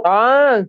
हाँ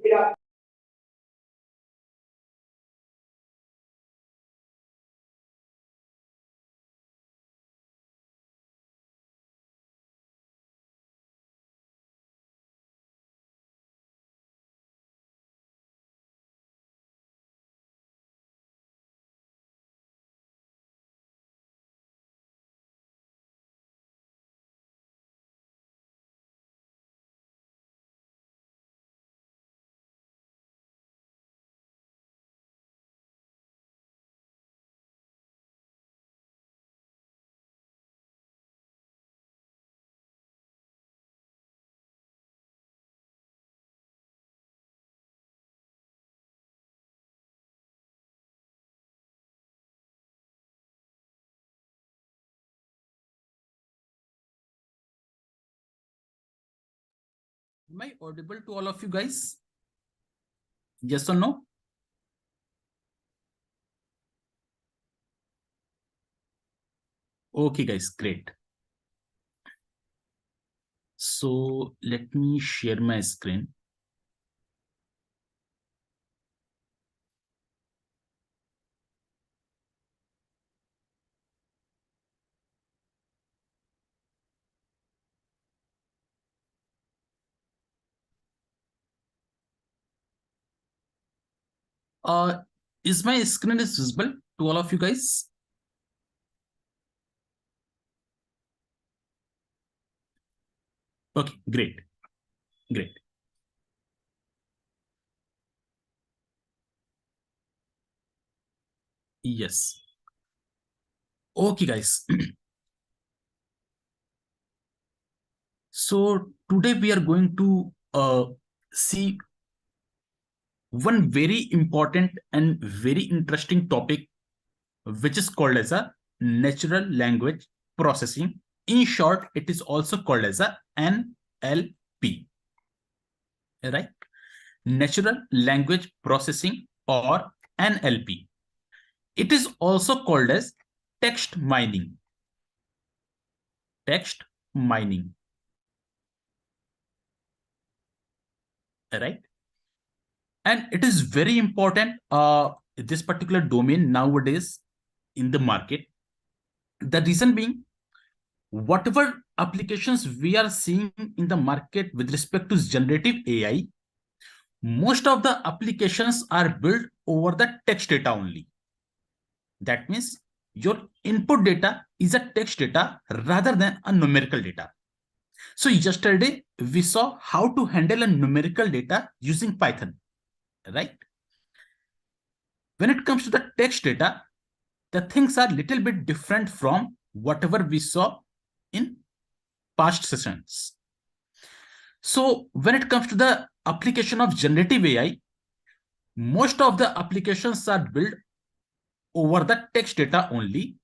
Am I audible to all of you guys? Yes or no? Okay, guys, great. So let me share my screen. Uh, is my screen is visible to all of you guys? Okay, great, great. Yes. Okay, guys. So today we are going to see one very important and very interesting topic, which is called as a natural language processing. In short, it is also called as a NLP, right? Natural language processing or NLP. It is also called as text mining. Text mining, right? And it is very important, this particular domain nowadays in the market. The reason being, whatever applications we are seeing in the market with respect to generative AI, most of the applications are built over the text data only. That means your input data is a text data rather than a numerical data. So yesterday we saw how to handle a numerical data using Python, right? When it comes to the text data, the things are little bit different from whatever we saw in past sessions. So when it comes to the application of generative AI, most of the applications are built over the text data only.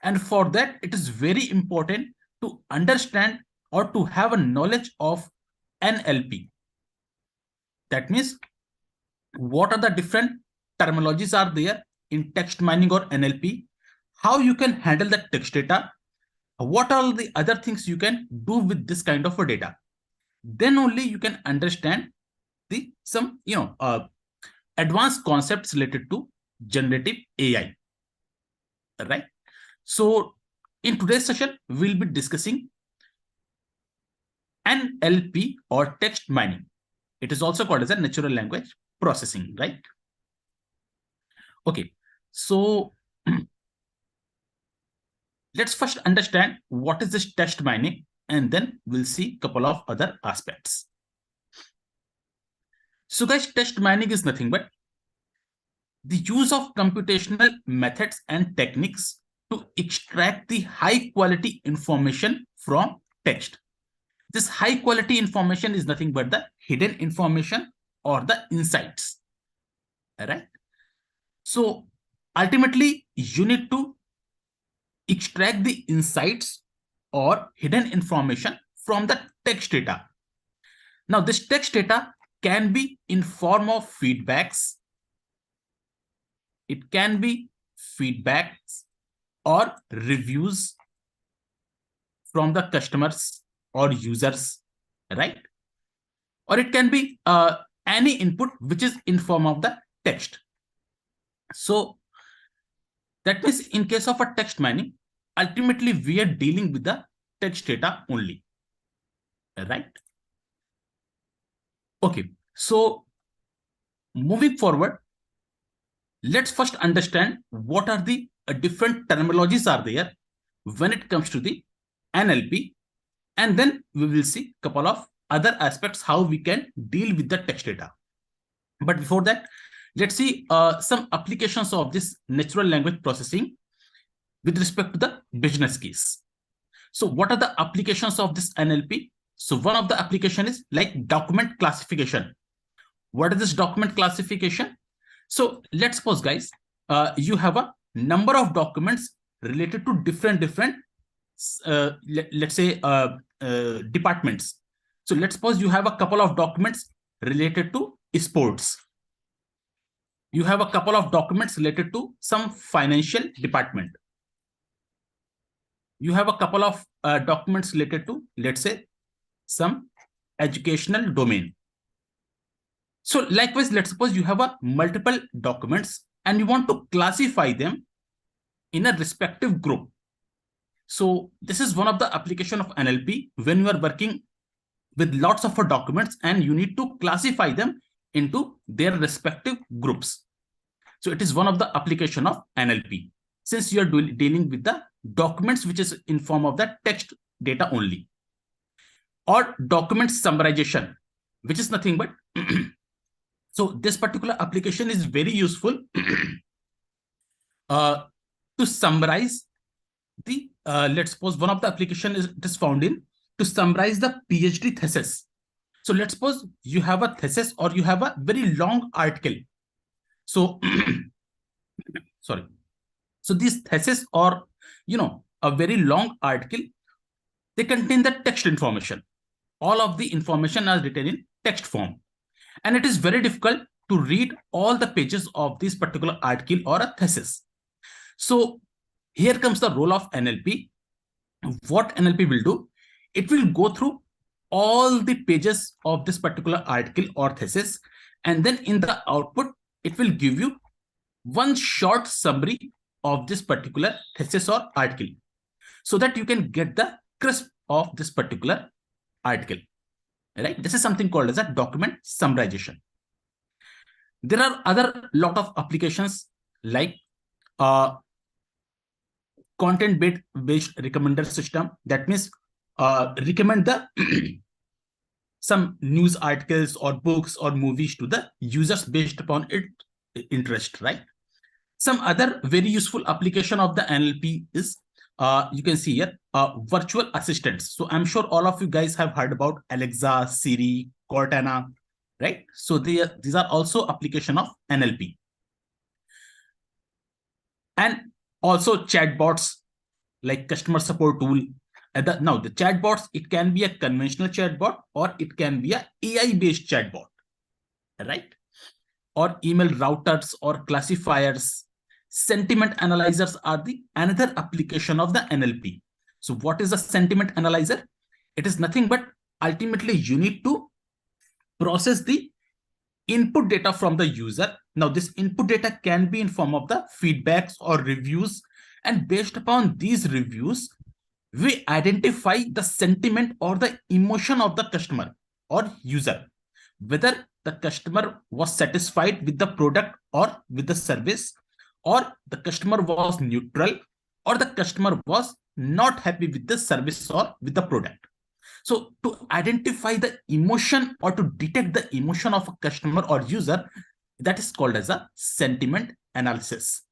And for that, it is very important to understand or to have a knowledge of NLP. That means what are the different terminologies are there in text mining or NLP, how you can handle the text data, what are the other things you can do with this kind of a data. Then only you can understand the some advanced concepts related to generative AI, right? So in today's session, we'll be discussing NLP or text mining. It is also called as a natural language processing, right? Okay, so let's first understand what is this text mining, and then we'll see a couple of other aspects. So guys, text mining is nothing but the use of computational methods and techniques to extract the high quality information from text. This high quality information is nothing but the hidden information or the insights, right? So ultimately, you need to extract the insights or hidden information from the text data. Now, this text data can be in form of feedbacks. It can be feedbacks or reviews from the customers or users, right? Or it can be any input which is in form of the text. So that means in case of a text mining, ultimately we are dealing with the text data only, right? Okay, so moving forward, let's first understand what are the different terminologies are there when it comes to the NLP, and then we will see a couple of other aspects how we can deal with the text data. But before that, let's see some applications of this natural language processing with respect to the business case. So what are the applications of this NLP? So one of the application is like document classification. What is this document classification? So let's suppose, guys, you have a number of documents related to different let's say departments. So let's suppose you have a couple of documents related to sports. You have a couple of documents related to some financial department. You have a couple of documents related to, let's say, some educational domain. So likewise, let's suppose you have a multiple documents and you want to classify them in a respective group. So this is one of the application of NLP when you are working with lots of documents and you need to classify them into their respective groups. So it is one of the application of NLP since you are dealing with the documents which is in form of the text data only. Or document summarization, which is nothing but so this particular application is very useful to summarize the let's suppose one of the application is it is found in to summarize the PhD thesis. So let's suppose you have a thesis or you have a very long article. So sorry. So this thesis or a very long article, they contain the text information. All of the information are written in text form. And it is very difficult to read all the pages of this particular article or a thesis. So here comes the role of NLP. What NLP will do, it will go through all the pages of this particular article or thesis, and then in the output, it will give you one short summary of this particular thesis or article so that you can get the crisp of this particular article, right? This is something called as a document summarization. There are other lot of applications like content-based recommender system. That means recommend the some news articles or books or movies to the users based upon its interest, right? Some other very useful application of the NLP is you can see here virtual assistants. So I'm sure all of you guys have heard about Alexa, Siri, Cortana, right? So these are also application of NLP. And also chatbots like customer support tool. Now the chatbots, it can be a conventional chatbot or it can be a AI-based chatbot, right? Or email routers or classifiers. Sentiment analyzers are the another application of the NLP. So what is a sentiment analyzer? It is nothing but ultimately you need to process the input data from the user. Now this input data can be in form of the feedbacks or reviews, and based upon these reviews, we identify the sentiment or the emotion of the customer or user, whether the customer was satisfied with the product or with the service, or the customer was neutral, or the customer was not happy with the service or with the product. So to identify the emotion or to detect the emotion of a customer or user, that is called as a sentiment analysis,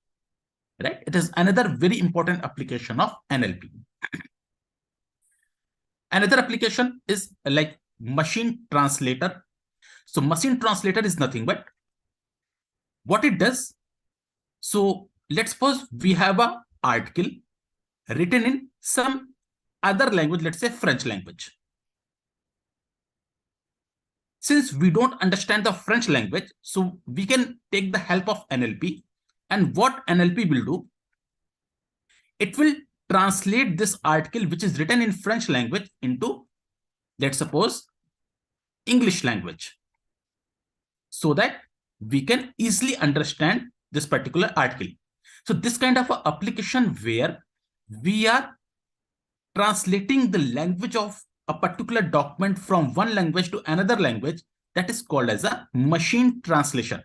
right? It is another very important application of NLP. Another application is like machine translator. So machine translator is nothing but what it does. So let's suppose we have an article written in some other language, let's say French language. Since we don't understand the French language, so we can take the help of NLP. And what NLP will do, it will translate this article which is written in French language into, let's suppose, English language, so that we can easily understand this particular article. So this kind of a application where we are translating the language of a particular document from one language to another language, that is called as a machine translation.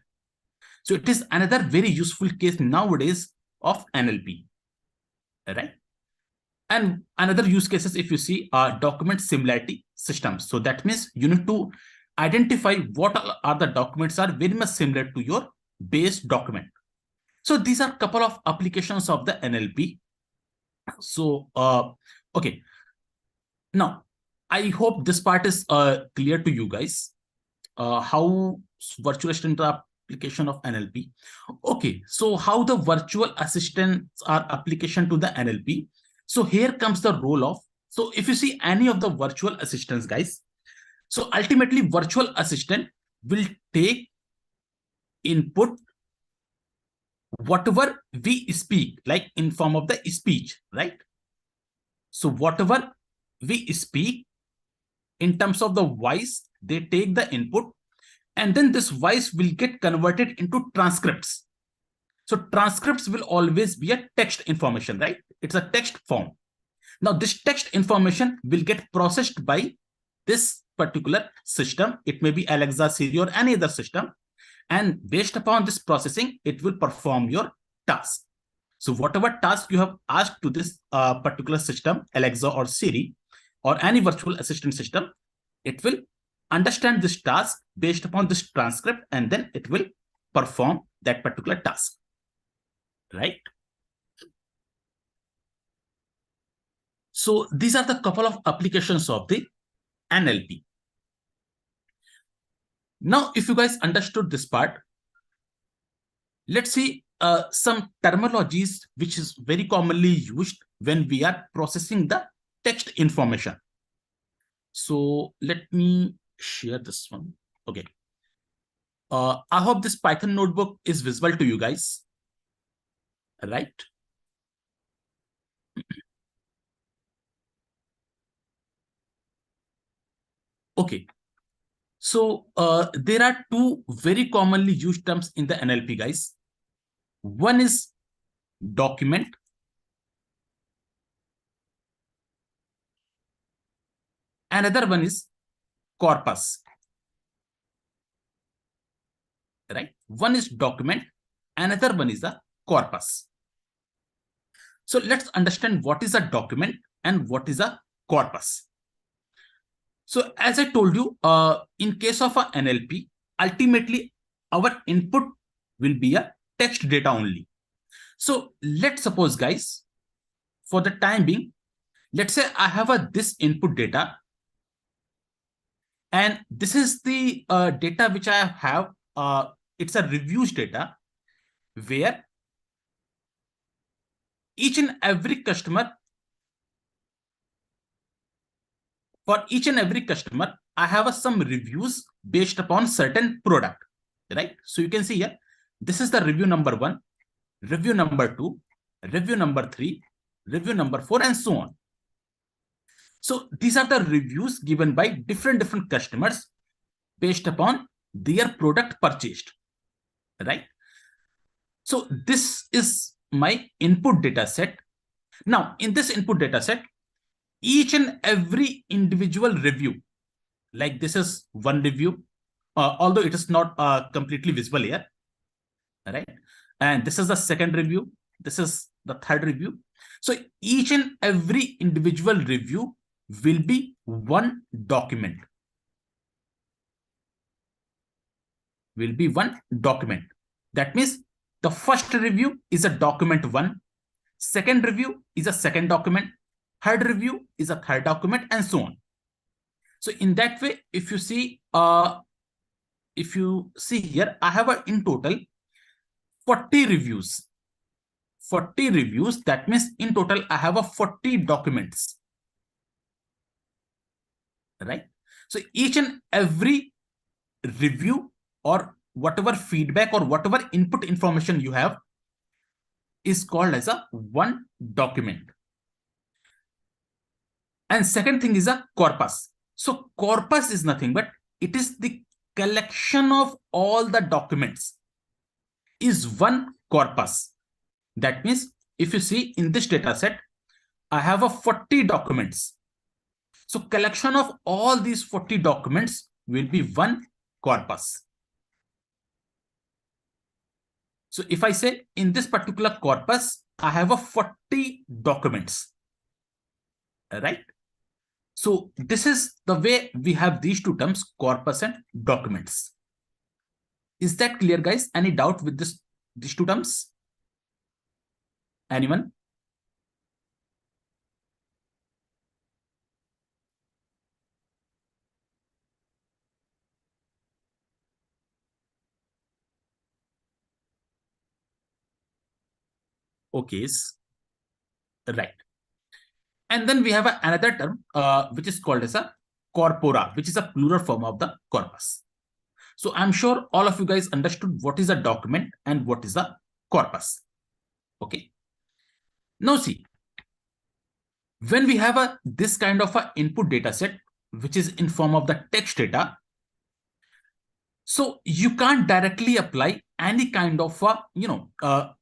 So it is another very useful case nowadays of NLP, right? And another use cases, if you see, are document similarity systems. So that means you need to identify what are the documents are very much similar to your base document. So these are a couple of applications of the NLP. So, okay. Now, I hope this part is clear to you guys. How virtual assistant application of NLP. Okay, so how the virtual assistants are application to the NLP. So here comes the role of, so if you see any of the virtual assistants, guys, so ultimately virtual assistant will take input whatever we speak, like in form of the speech, right? So whatever we speak in terms of the voice, they take the input, and then this voice will get converted into transcripts. So transcripts will always be a text information, right? It's a text form. Now this text information will get processed by this particular system. It may be Alexa, Siri, or any other system. And based upon this processing, it will perform your task. So whatever task you have asked to this particular system, Alexa or Siri, or any virtual assistant system, it will understand this task based upon this transcript, and then it will perform that particular task, right? So these are the couple of applications of the NLP. Now, if you guys understood this part, let's see some terminologies which is very commonly used when we are processing the text information. So let me share this one. Okay. I hope this Python notebook is visible to you guys, right? Okay. So there are two very commonly used terms in the NLP, guys. One is document. Another one is corpus, right? One is document. Another one is a corpus. So let's understand what is a document and what is a corpus. So as I told you, in case of a NLP, ultimately our input will be a text data only. So let's suppose, guys, for the time being, let's say I have this input data, and this is the data which I have. It's a reviews data where each and every customer, for each and every customer, I have some reviews based upon certain product, right? So you can see here, this is the review number 1, review number 2, review number 3, review number 4, and so on. So these are the reviews given by different customers based upon their product purchased, right? So this is my input data set. Now, in this input data set, each and every individual review, like this is one review, although it is not completely visible here, right? And this is the second review. This is the third review. So each and every individual review will be one document. Will be one document. That means the first review is a document 1. Second review is a second document. Third review is a third document, and so on. So in that way, if you see here, I have in total 40 reviews. 40 reviews. That means in total I have 40 documents, right? So each and every review or whatever feedback or whatever input information you have is called as a one document. And second thing is a corpus. So corpus is nothing but it is the collection of all the documents is one corpus. That means if you see in this data set, I have a 40 documents. So collection of all these 40 documents will be one corpus. So if I say in this particular corpus, I have a 40 documents, right? So this is the way we have these two terms, corpus and documents. Is that clear, guys? Any doubt with these two terms? Anyone? Okay, right. And then we have another term, which is called as a corpora, which is a plural form of the corpus. So I'm sure all of you guys understood what is a document and what is a corpus. Okay. Now see, when we have this kind of a input data set, which is in form of the text data, so you can't directly apply any kind of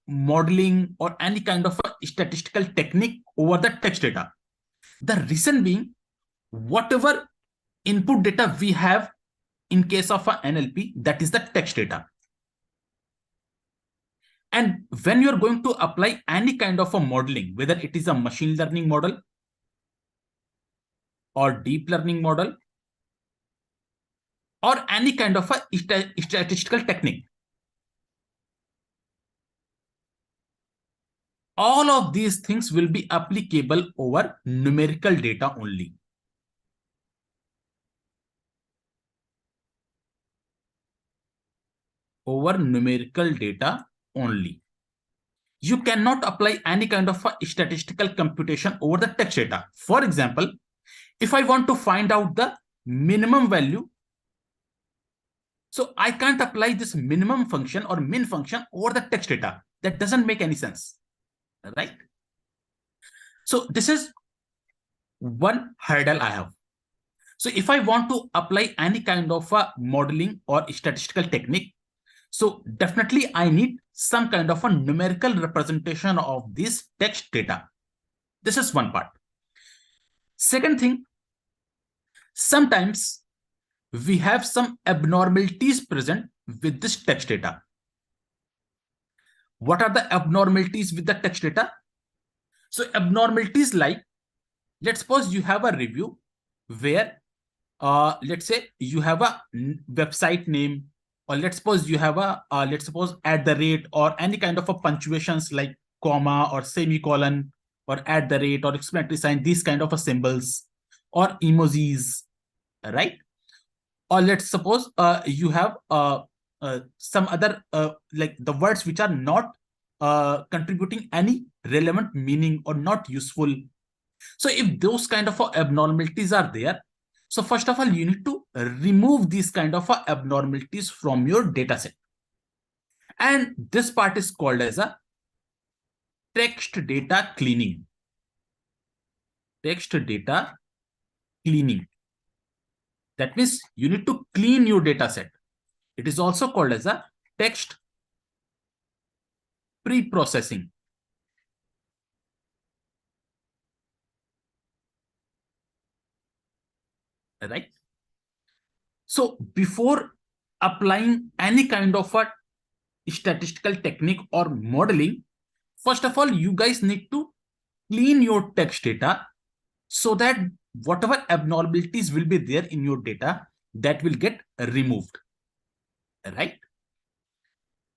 modeling or any kind of a statistical technique over the text data. The reason being, whatever input data we have in case of a NLP, that is the text data. And when you're going to apply any kind of a modeling, whether it is a machine learning model or deep learning model or any kind of a statistical technique, all of these things will be applicable over numerical data only. Over numerical data only. You cannot apply any kind of a statistical computation over the text data. For example, if I want to find out the minimum value, so I can't apply this minimum function or min function over the text data. That doesn't make any sense, right? So this is one hurdle I have. So if I want to apply any kind of a modeling or statistical technique, so definitely I need some kind of a numerical representation of this text data. This is one part. Second thing, sometimes we have some abnormalities present with this text data. What are the abnormalities with the text data? So abnormalities like, let's suppose you have a review where, let's say you have a website name, or let's suppose you have a, let's suppose at the rate or any kind of a punctuations like comma or semicolon or at the rate or exclamatory sign, these kind of a symbols or emojis, right? Or let's suppose you have some other like the words which are not contributing any relevant meaning or not useful. So if those kind of abnormalities are there, so first of all, you need to remove these kind of abnormalities from your data set. And this part is called as a text data cleaning. Text data cleaning. That means you need to clean your data set. It is also called as a text pre-processing. Right? So before applying any kind of a statistical technique or modeling, first of all, you guys need to clean your text data so that whatever abnormalities will be there in your data, that will get removed, right?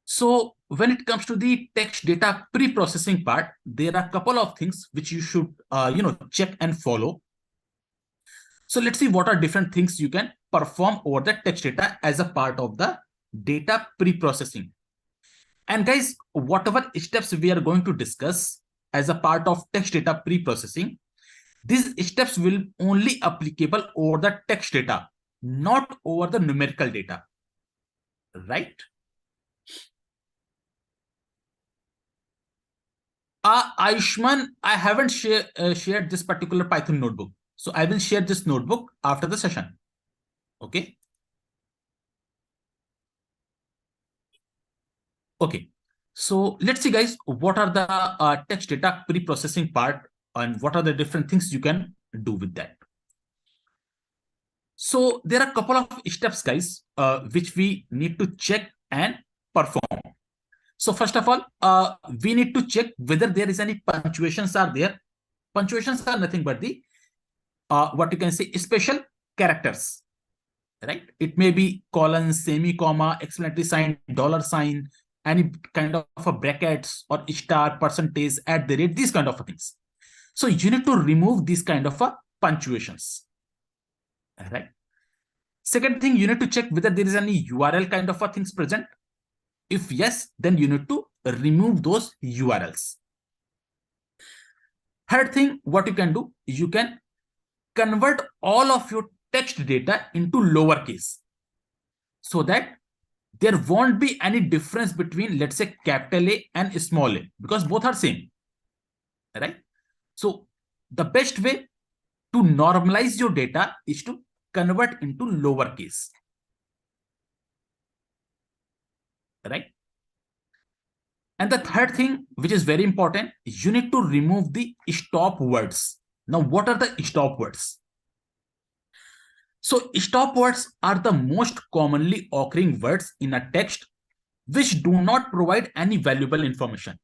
So when it comes to the text data pre-processing part, there are a couple of things which you should check and follow. So let's see what are different things you can perform over the text data as a part of the data pre-processing. And guys, whatever steps we are going to discuss as a part of text data pre-processing, these steps will only applicable over the text data, not over the numerical data, right? Ayushman, I haven't shared this particular Python notebook. So I will share this notebook after the session. Okay. Okay. So let's see, guys, what are the text data pre-processing part and what are the different things you can do with that. So there are a couple of steps, guys, which we need to check and perform. So first of all, we need to check whether there is any punctuations are there. Punctuations are nothing but the what you can say special characters, right? It may be colon, semi comma, exclamatory sign, dollar sign, any kind of a brackets or star, percentage, at the rate, these kind of things. So you need to remove these kind of punctuations, right? Second thing, you need to check whether there is any URL kind of a things present. If yes, then you need to remove those URLs. Third thing, what you can do, you can convert all of your text data into lowercase so that there won't be any difference between, let's say, capital A and small a, because both are same, right? So the best way to normalize your data is to convert into lowercase, right? And the third thing, which is very important, you need to remove the stop words. Now, what are the stop words? So stop words are the most commonly occurring words in a text which do not provide any valuable information.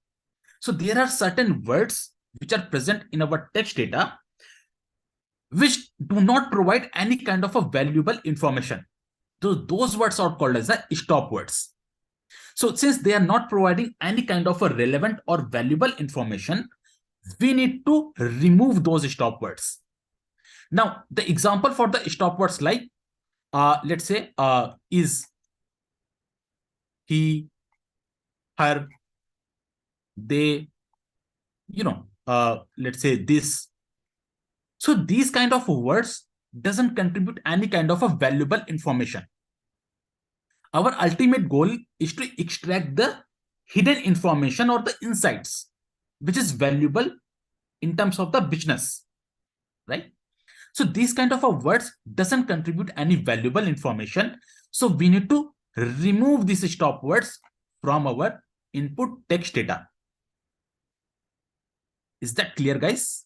So there are certain words which are present in our text data which do not provide any kind of a valuable information. So those words are called as the stop words. So since they are not providing any kind of a relevant or valuable information, we need to remove those stop words. Now, the example for the stop words like, let's say, is, he, her, they, let's say this. So these kind of words doesn't contribute any kind of a valuable information. Our ultimate goal is to extract the hidden information or the insights, which is valuable in terms of the business, right? So these kind of words doesn't contribute any valuable information. So we need to remove these stop words from our input text data. Is that clear, guys?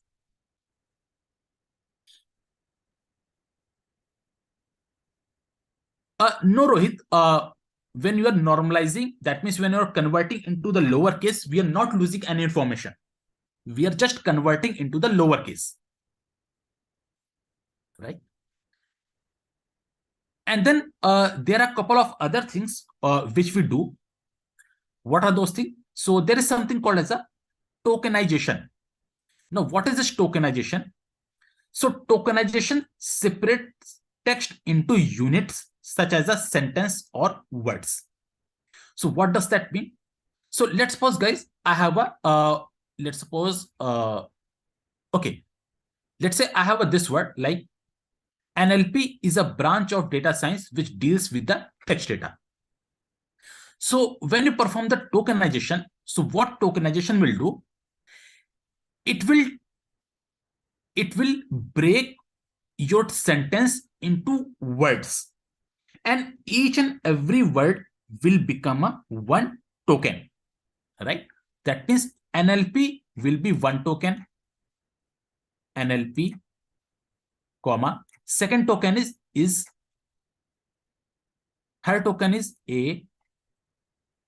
No, Rohit. When you are normalizing, that means when you are converting into the lowercase, we are not losing any information. We are just converting into the lowercase, right? And then there are a couple of other things which we do. What are those things? So there is something called as a tokenization. Now, what is this tokenization? So tokenization separates text into units such as a sentence or words. So what does that mean? So let's suppose, guys, I have a, let's suppose, okay, let's say I have a this word like NLP is a branch of data science which deals with the text data. So when you perform the tokenization, so what tokenization will do? It will break your sentence into words, and each and every word will become a one token, right? That means NLP will be one token, NLP, comma. Second token is third token is A.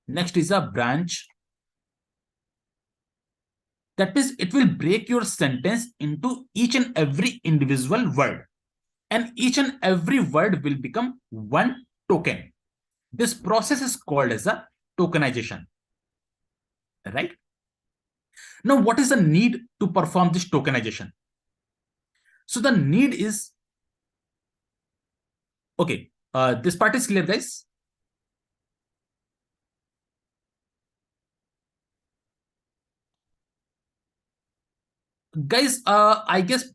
Next is a branch. That means it will break your sentence into each and every individual word, and each and every word will become one token. This process is called as a tokenization, right? Now, what is the need to perform this tokenization? So the need is, okay, this part is clear, guys. Guys, I guess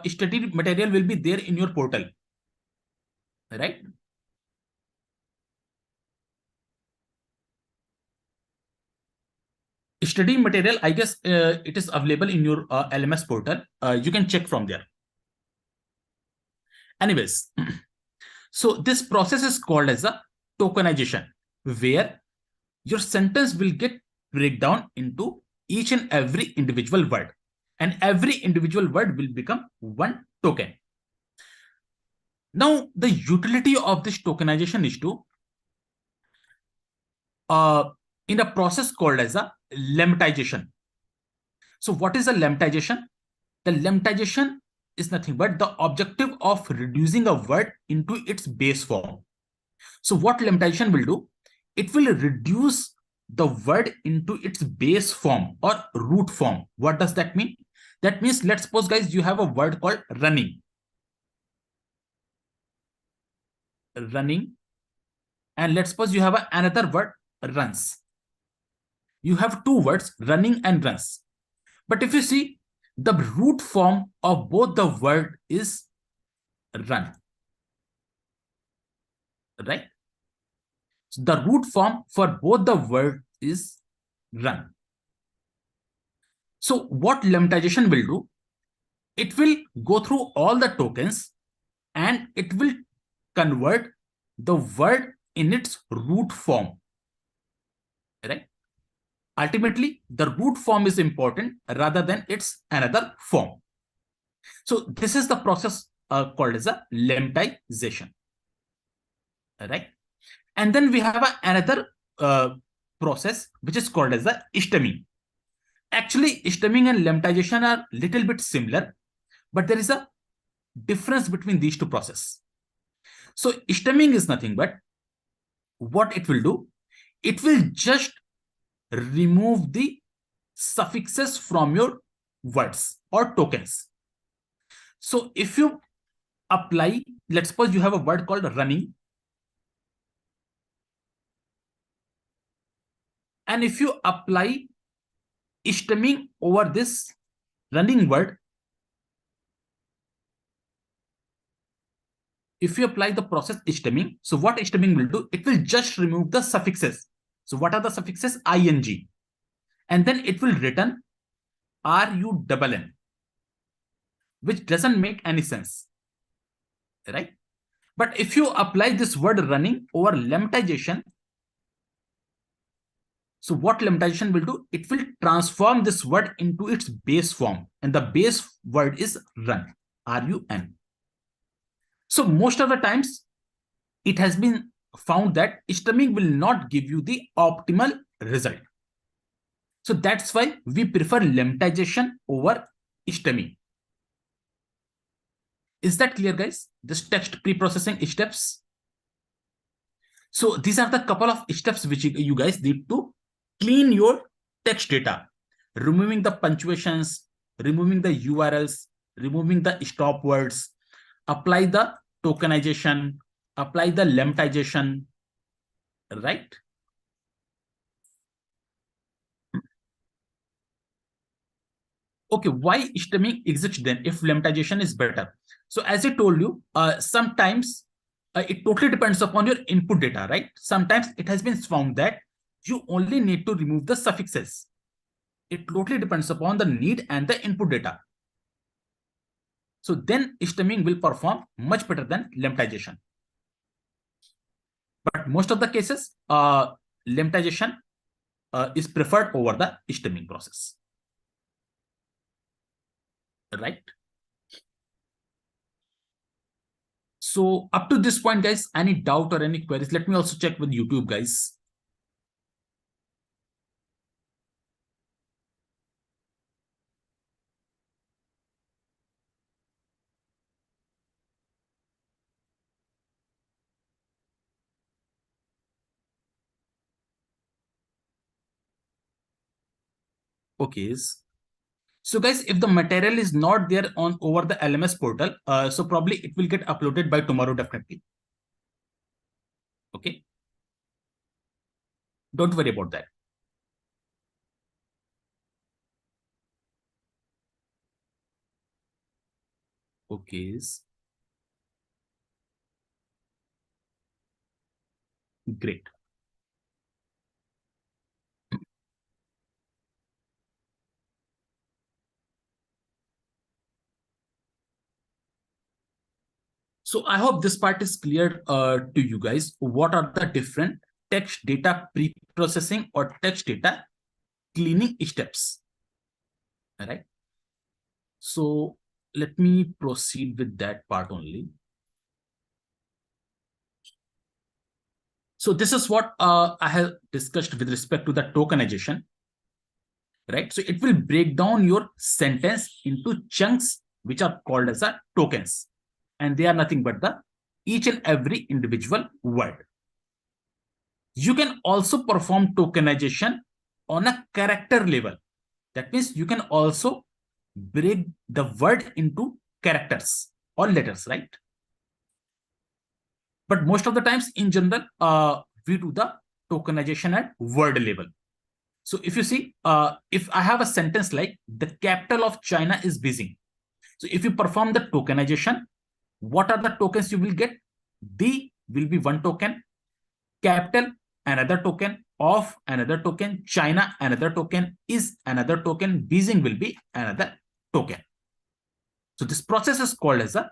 study material will be there in your portal, right? Study material, I guess it is available in your LMS portal. You can check from there. Anyways, so this process is called as a tokenization, where your sentence will get breakdown into each and every individual word, and every individual word will become one token. Now, the utility of this tokenization is to in a process called as a lemmatization. So what is a lemmatization? The lemmatization is nothing but the objective of reducing a word into its base form. So what lemmatization will do? It will reduce the word into its base form or root form. What does that mean? That means, let's suppose, guys, you have a word called running. Running. And let's suppose you have another word, runs. You have two words, running and runs. But if you see, the root form of both the word is run, right? So the root form for both the word is run. So what lemmatization will do? It will go through all the tokens and it will convert the word in its root form, right? Ultimately, the root form is important rather than its another form. So this is the process called as a lemmatization, right? And then we have another process which is called as the stemming. Actually, stemming and lemmatization are little bit similar, but there is a difference between these two processes. So stemming is nothing but what it will do. It will just remove the suffixes from your words or tokens. So if you apply, let's suppose you have a word called running. And if you apply stemming over this running word, if you apply the process stemming, so what stemming will do, it will just remove the suffixes. So what are the suffixes? ing. And then it will return RUNN, which doesn't make any sense, right? But if you apply this word running over lemmatization, so what lemmatization will do? It will transform this word into its base form. And the base word is run, RUN. So most of the times, it has been found that stemming will not give you the optimal result. So that's why we prefer lemmatization over stemming. Is that clear, guys? This text pre-processing steps. So these are the couple of steps which you guys need to clean your text data, removing the punctuations, removing the URLs, removing the stop words, apply the tokenization, apply the lemmatization, right? Okay, why stemming exists then if lemmatization is better? So as I told you, sometimes it totally depends upon your input data, right? Sometimes it has been found that you only need to remove the suffixes. It totally depends upon the need and the input data. So then stemming will perform much better than lemmatization. But most of the cases, lemmatization is preferred over the stemming process, right? So up to this point, guys, any doubt or any queries, let me also check with YouTube, guys. Okay. So guys, if the material is not there on over the LMS portal, so probably it will get uploaded by tomorrow, definitely. Okay. Don't worry about that. Okay. Great. So I hope this part is clear to you guys. What are the different text data pre-processing or text data cleaning steps? All right. So let me proceed with that part only. So this is what I have discussed with respect to the tokenization, right? So it will break down your sentence into chunks, which are called as a tokens. And they are nothing but the each and every individual word. You can also perform tokenization on a character level. That means you can also break the word into characters or letters, right? But most of the times in general, we do the tokenization at word level. So if you see, if I have a sentence like the capital of China is Beijing. So if you perform the tokenization, what are the tokens you will get? The will be one token, capital another token, of another token, China another token, is another token, Beijing will be another token. So this process is called as a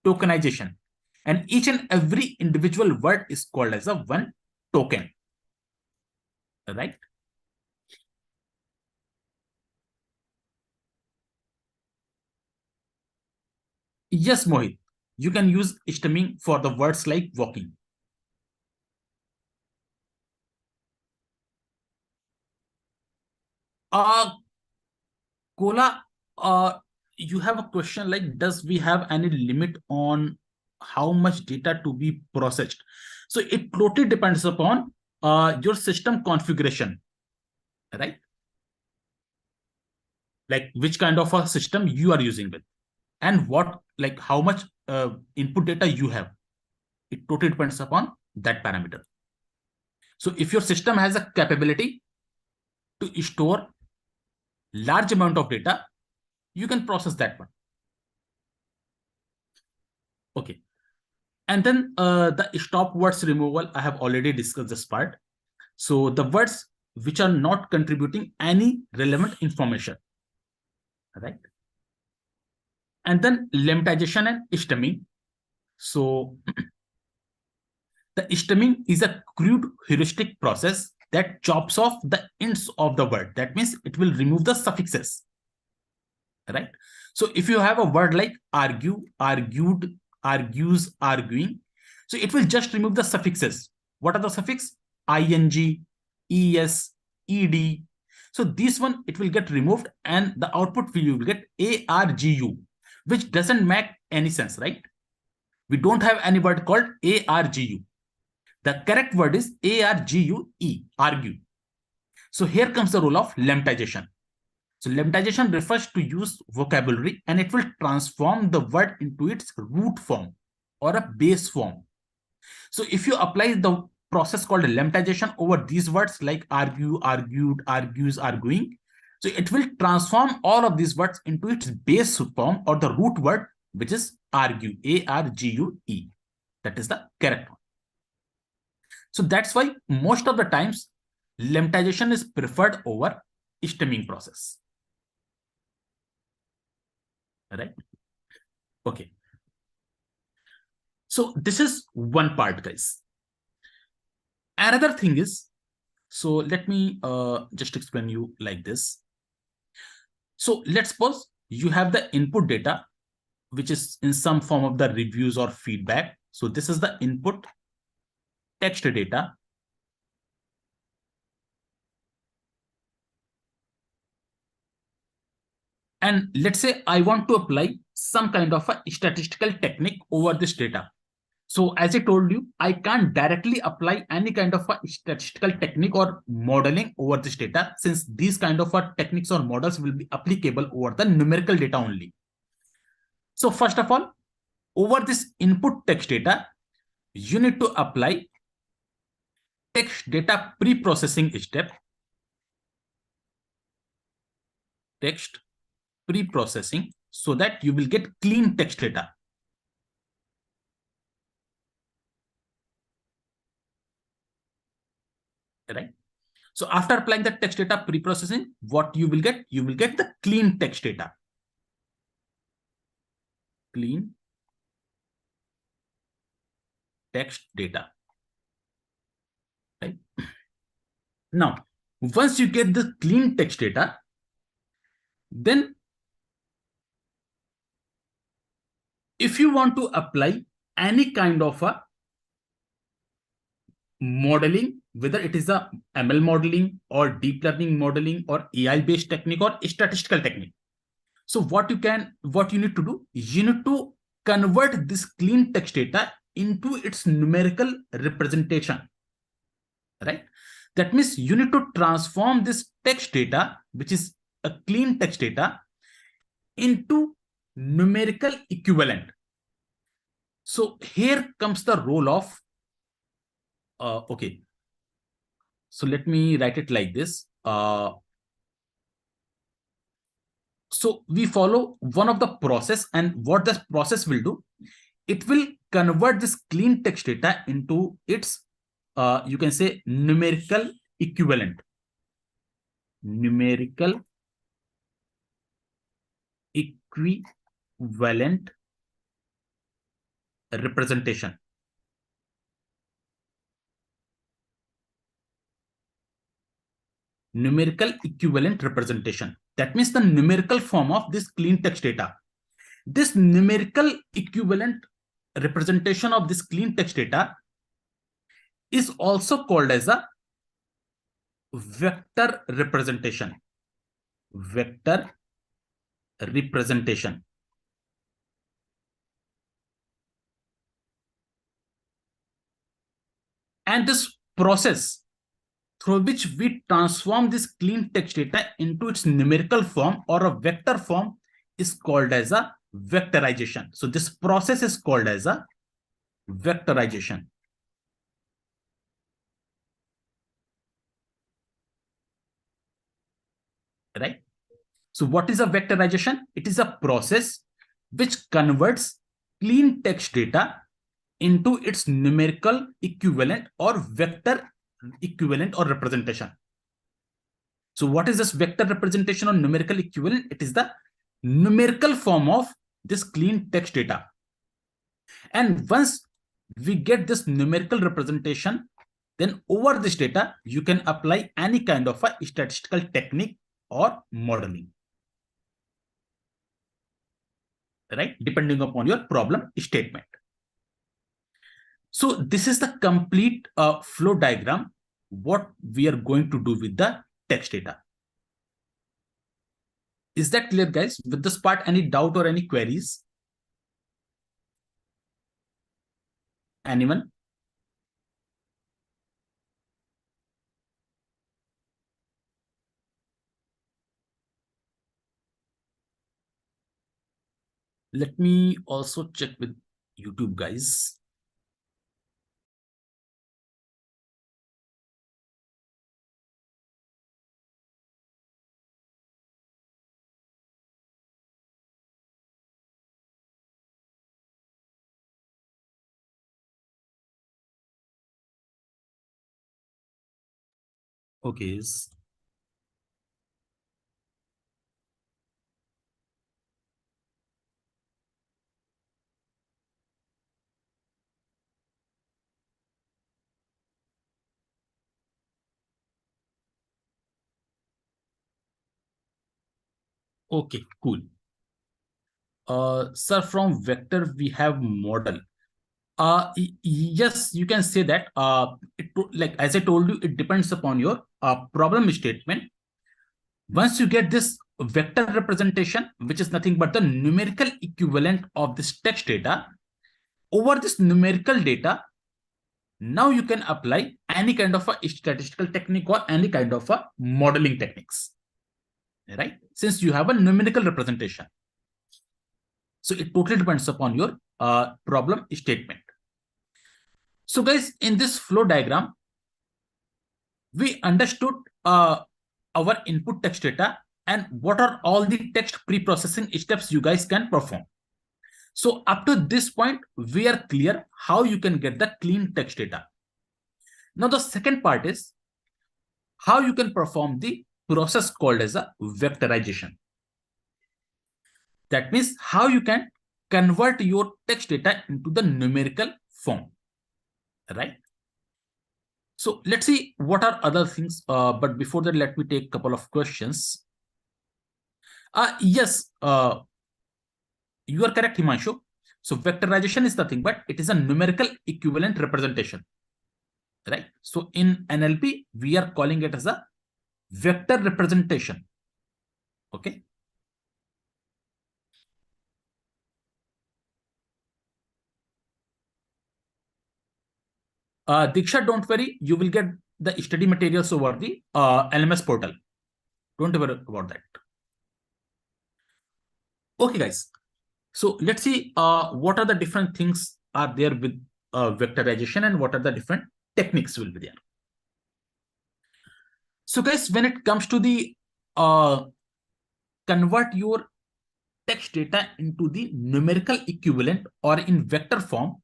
tokenization. And each and every individual word is called as a one token. Right? Yes, Mohit. You can use stemming for the words like walking. Uh, Kola, you have a question like, does we have any limit on how much data to be processed? So it totally depends upon your system configuration, right? Like which kind of a system you are using with, and what, like how much input data you have. It totally depends upon that parameter. So if your system has a capability to store large amount of data, you can process that one. Okay. And then the stop words removal, I have already discussed this part. So the words which are not contributing any relevant information, right? And then lemmatization and stemming. So the stemming is a crude heuristic process that chops off the ends of the word. That means it will remove the suffixes, right? So if you have a word like argue, argued, argues, arguing, so it will just remove the suffixes. What are the suffix? Ing, es, ed. So this one, it will get removed and the output you will get argu, which doesn't make any sense, right? We don't have any word called argu. The correct word is argue, argue. So here comes the role of lemmatization. So lemmatization refers to use vocabulary and it will transform the word into its root form or a base form. So if you apply the process called lemmatization over these words like argue, argued, argues, arguing, so it will transform all of these words into its base form or the root word, which is argue, A-R-G-U-E. That is the correct one. So that's why most of the times lemmatization is preferred over stemming process. Right? Okay. So this is one part, guys. Another thing is, so let me just explain you like this. So let's suppose you have the input data, which is in some form of the reviews or feedback. So this is the input text data. And let's say I want to apply some kind of a statistical technique over this data. So as I told you, I can't directly apply any kind of a statistical technique or modeling over this data, since these kind of techniques or models will be applicable over the numerical data only. So first of all, over this input text data, you need to apply text data pre-processing step, text pre-processing, so that you will get clean text data. Right? So after applying the text data pre-processing, what you will get? You will get the clean text data. Clean text data. Right? Now, once you get the clean text data, then if you want to apply any kind of a modeling, whether it is a ML modeling or deep learning modeling or AI based technique or statistical technique. So what you need to do, you need to convert this clean text data into its numerical representation, right? That means you need to transform this text data, which is a clean text data, into numerical equivalent. So here comes the role of okay. So let me write it like this. So we follow one of the process, and what this process will do, it will convert this clean text data into its, you can say, numerical equivalent. Numerical equivalent representation. Numerical equivalent representation. That means the numerical form of this clean text data. This numerical equivalent representation of this clean text data is also called as a vector representation. Vector representation. And this process through which we transform this clean text data into its numerical form or a vector form is called as a vectorization. So this process is called as a vectorization. Right? So what is a vectorization? It is a process which converts clean text data into its numerical equivalent or vector equivalent or representation. So what is this vector representation or numerical equivalent? It is the numerical form of this clean text data. And once we get this numerical representation, then over this data, you can apply any kind of a statistical technique or modeling, right? Depending upon your problem statement. So this is the complete flow diagram, what we are going to do with the text data. Is that clear, guys? With this part, any doubt or any queries? Anyone? Let me also check with YouTube, guys. Okay. Okay, cool. Sir, from vector, we have model. Yes, you can say that. Like as I told you, it depends upon your problem statement. Once you get this vector representation, which is nothing but the numerical equivalent of this text data, over this numerical data, now you can apply any kind of a statistical technique or any kind of a modeling techniques, right? Since you have a numerical representation. So it totally depends upon your problem statement. So guys, in this flow diagram, we understood our input text data and what are all the text pre-processing steps you guys can perform. So up to this point, we are clear how you can get the clean text data. Now the second part is how you can perform the process called as a vectorization. That means how you can convert your text data into the numerical form. right? So let's see what are other things. But before that, let me take a couple of questions. Yes, you are correct, Himanshu. So vectorization is nothing but it is a numerical equivalent representation, right? So in NLP, we are calling it as a vector representation. Okay. Diksha, don't worry. You will get the study materials over the LMS portal. Don't worry about that. Okay, guys. So let's see what are the different things are there with vectorization and what are the different techniques will be there. So guys, when it comes to the convert your text data into the numerical equivalent or in vector form,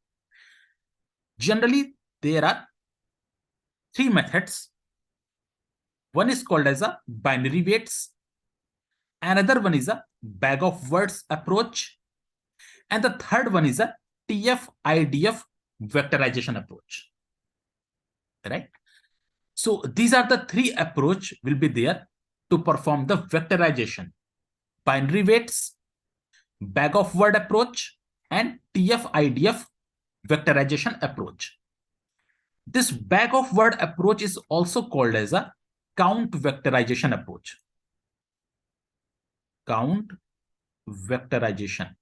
generally there are three methods. One is called as a binary weights. Another one is a bag of words approach. And the third one is a TF-IDF vectorization approach, right? So these are the three approach will be there to perform the vectorization: binary weights, bag of word approach, and TF-IDF vectorization approach. This bag of word approach is also called as a count vectorization approach. Count vectorization.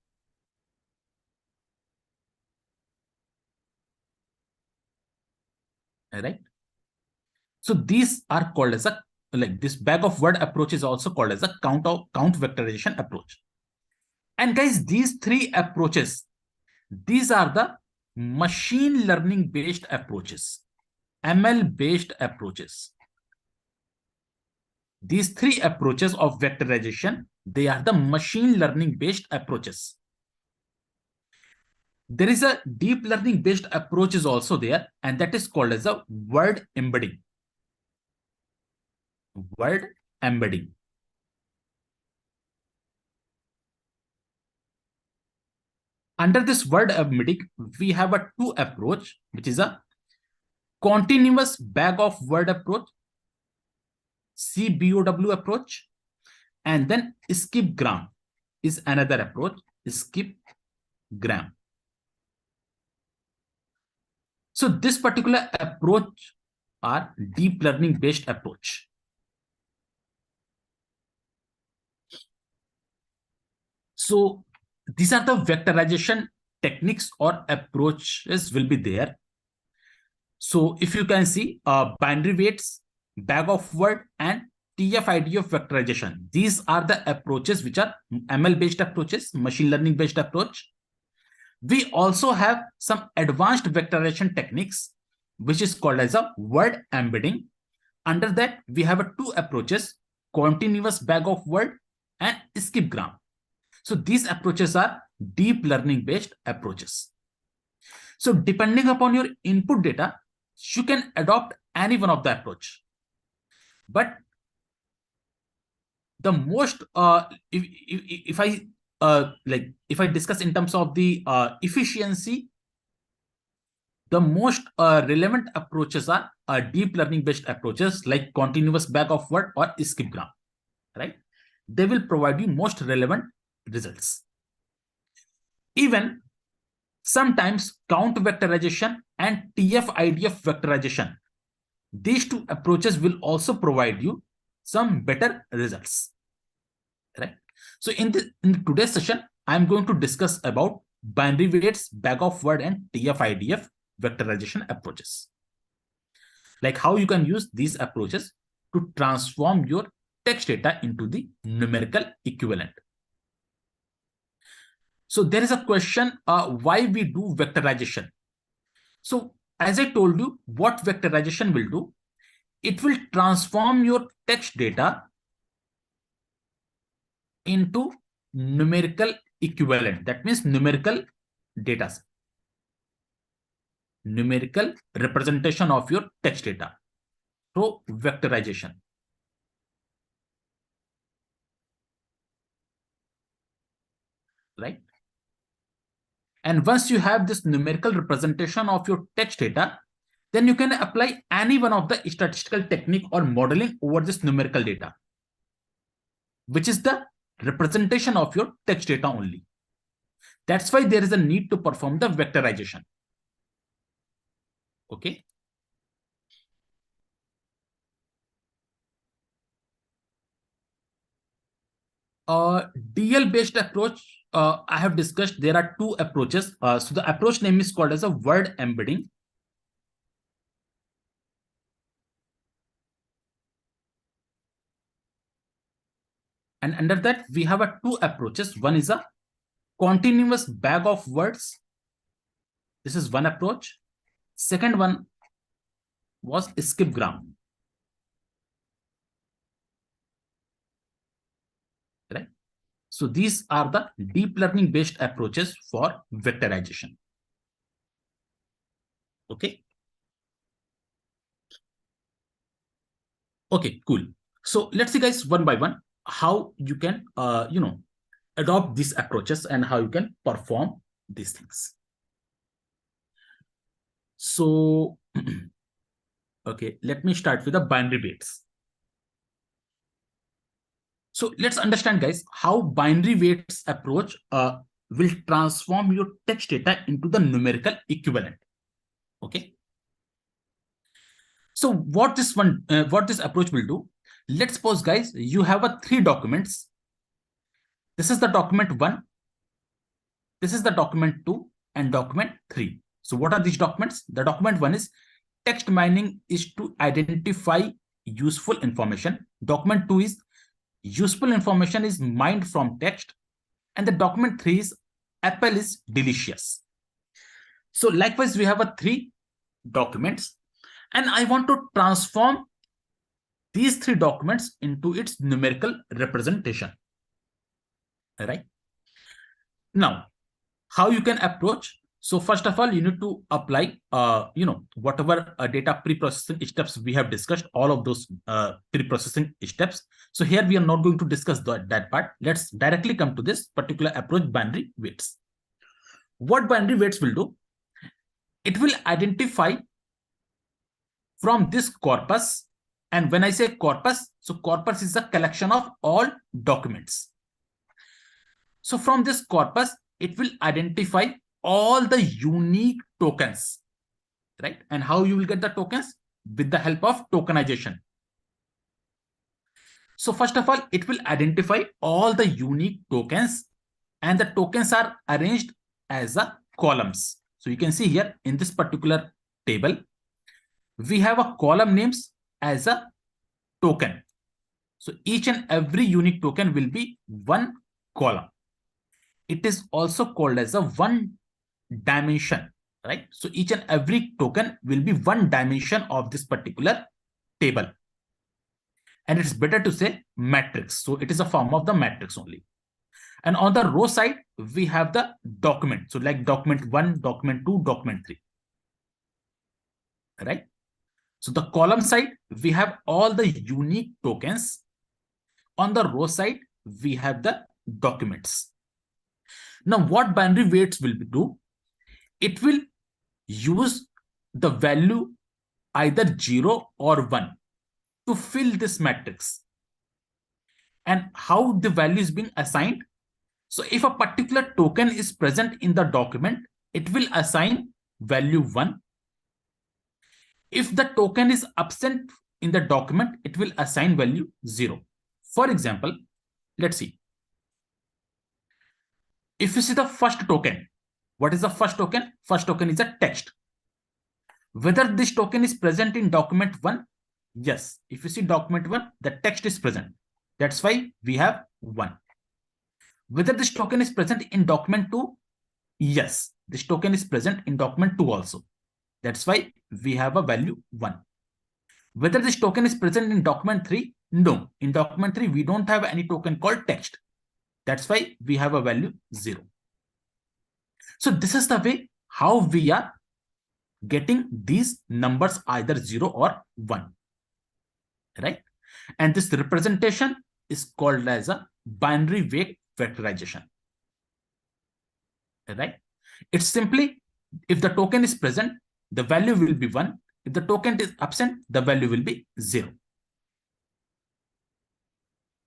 Right? So these are called as a, like, this bag of word approach is also called as a count vectorization approach. And guys, these three approaches, these are the machine learning based approaches, ML based approaches. These three approaches of vectorization, they are the machine learning based approaches. There is a deep learning based approach is also there, and that is called as a word embedding. Word embedding. Under this word embedding, we have a two approach, which is a continuous bag of word approach, CBOW approach, and then skip gram is another approach, skip gram. So this particular approach are deep learning based approach. So these are the vectorization techniques or approaches will be there. So if you can see binary weights, bag of word, and TF-IDF of vectorization. These are the approaches which are ML based approaches, machine learning based approach. We also have some advanced vectorization techniques, which is called as a word embedding. Under that, we have two approaches, continuous bag of word and skip gram. So these approaches are deep learning based approaches. So depending upon your input data, you can adopt any one of the approach. But the most, if I if I discuss in terms of the efficiency, the most relevant approaches are deep learning based approaches like continuous bag of word or skip gram, right? They will provide you most relevant results. Even sometimes count vectorization and TF-IDF vectorization, these two approaches will also provide you some better results, right? So in today's session, I'm going to discuss about binary weights, bag of word, and TF-IDF vectorization approaches, like how you can use these approaches to transform your text data into the numerical equivalent. So there is a question, why we do vectorization. So as I told you, what vectorization will do, it will transform your text data into numerical equivalent. That means numerical data, numerical representation of your text data. So vectorization, right? And once you have this numerical representation of your text data, then you can apply any one of the statistical technique or modeling over this numerical data, which is the representation of your text data only. That's why there is a need to perform the vectorization. Okay. DL based approach, I have discussed. There are two approaches. So the approach name is called as a word embedding. And under that, we have a two approaches. One is a continuous bag of words. This is one approach. Second one was skipgram. Right? So these are the deep learning based approaches for vectorization. Okay. Okay, cool. So let's see, guys, one by one, how you can, adopt these approaches and how you can perform these things. So, okay, let me start with the binary weights. So let's understand, guys, how binary weights approach will transform your text data into the numerical equivalent. Okay. So what this approach will do? Let's suppose, guys, you have three documents. This is the document 1. This is the document 2 and document 3. So what are these documents? The document 1 is text mining is to identify useful information. Document 2 is useful information is mined from text. And the document 3 is apple is delicious. So likewise, we have three documents. And I want to transform these three documents into its numerical representation. All right. Now, how you can approach? So first of all, you need to apply, whatever data pre-processing steps we have discussed, all of those pre-processing steps. So here we are not going to discuss that part. Let's directly come to this particular approach, binary weights. What binary weights will do? It will identify from this corpus. And when I say corpus, so corpus is a collection of all documents. So from this corpus, it will identify all the unique tokens, right? And how you will get the tokens? With the help of tokenization. So first of all, it will identify all the unique tokens, and the tokens are arranged as columns. So you can see here in this particular table, we have a column names as a token. So each and every unique token will be one column. It is also called as a one dimension, right? So each and every token will be one dimension of this particular table. And it's better to say matrix. So it is a form of the matrix only. And on the row side, we have the document. So like document 1, document 2, document 3. Right? So the column side, we have all the unique tokens. On the row side, we have the documents. Now, what binary weights will do? It will use the value either 0 or 1 to fill this matrix. And how the value is being assigned? So if a particular token is present in the document, it will assign value 1. If the token is absent in the document, it will assign value 0. For example, let's see. If you see the first token, what is the first token? First token is a text. Whether this token is present in document 1, yes. If you see document 1, the text is present. That's why we have 1. Whether this token is present in document 2, yes. This token is present in document 2 also. That's why we have a value 1. Whether this token is present in document 3, no. In document 3, we don't have any token called text. That's why we have a value 0. So this is the way how we are getting these numbers either 0 or 1. Right? And this representation is called as a binary weight vectorization. Right? It's simply, if the token is present, the value will be 1. If the token is absent, the value will be 0.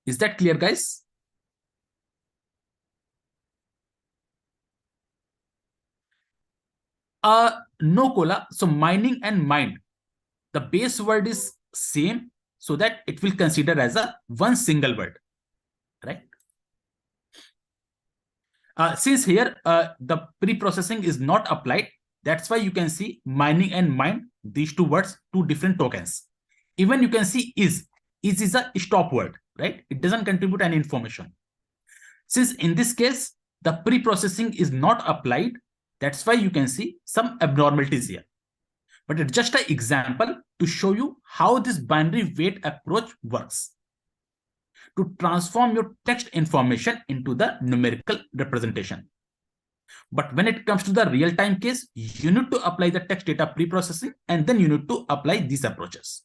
Is that clear, guys? No, Kola. So mining and mined, the base word is same, so that it will consider as a one single word, right? Since here the pre-processing is not applied, that's why you can see mining and mine, these two words, two different tokens. Even you can see is a stop word, right? It doesn't contribute any information. Since in this case the pre-processing is not applied, that's why you can see some abnormalities here. But it's just an example to show you how this binary weight approach works to transform your text information into the numerical representation. But when it comes to the real-time case, you need to apply the text data pre-processing, and then you need to apply these approaches.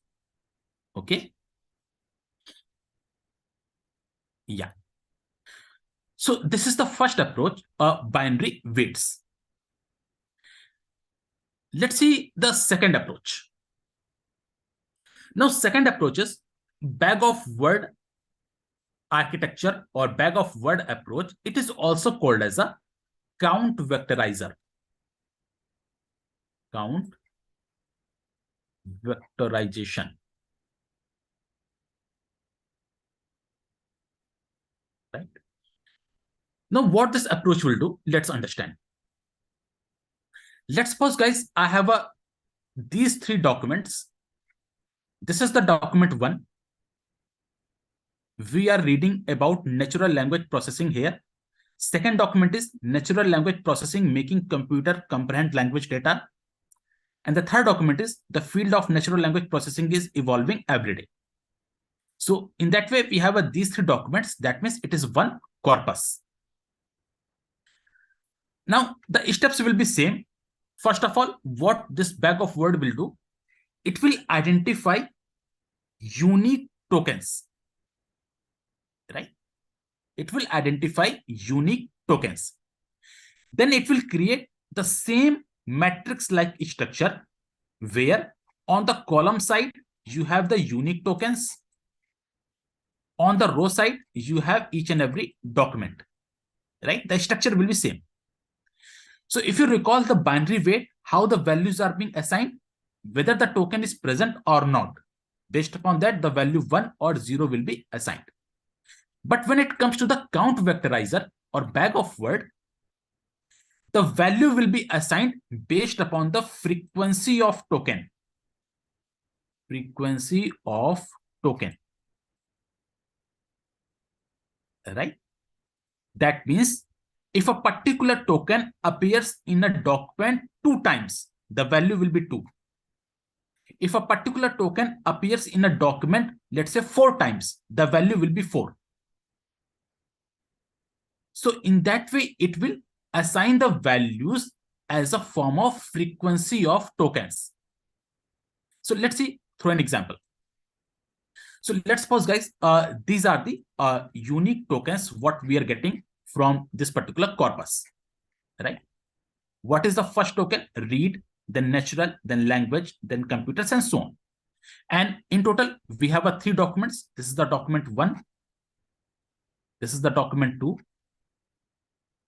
Okay? Yeah. So this is the first approach, binary weights. Let's see the second approach. Now, second approach is bag of word architecture or bag of word approach. It is also called as a count vectorizer. Count vectorization. Right? Now, what this approach will do, let's understand. Let's suppose, guys, I have these three documents. This is the document 1. We are reading about natural language processing here. Second document is natural language processing, making computer comprehend language data. And the third document is the field of natural language processing is evolving every day. So in that way, we have these three documents. That means it is one corpus. Now, the steps will be same. First of all, what this bag of word will do, it will identify unique tokens, right? It will identify unique tokens. Then it will create the same matrix-like structure where on the column side, you have the unique tokens. On the row side, you have each and every document, right? The structure will be same. So if you recall the binary weight, how the values are being assigned, whether the token is present or not. Based upon that, the value 1 or 0 will be assigned. But when it comes to the count vectorizer or bag of word, the value will be assigned based upon the frequency of token. Frequency of token. Right? That means if a particular token appears in a document 2 times, the value will be 2. If a particular token appears in a document, let's say 4 times, the value will be 4. So in that way, it will assign the values as a form of frequency of tokens. So let's see through an example. So let's suppose, guys, these are the unique tokens what we are getting from this particular corpus, right? What is the first token? Read, then natural, then language, then computers, and so on. And in total, we have 3 documents. This is the document 1. This is the document 2.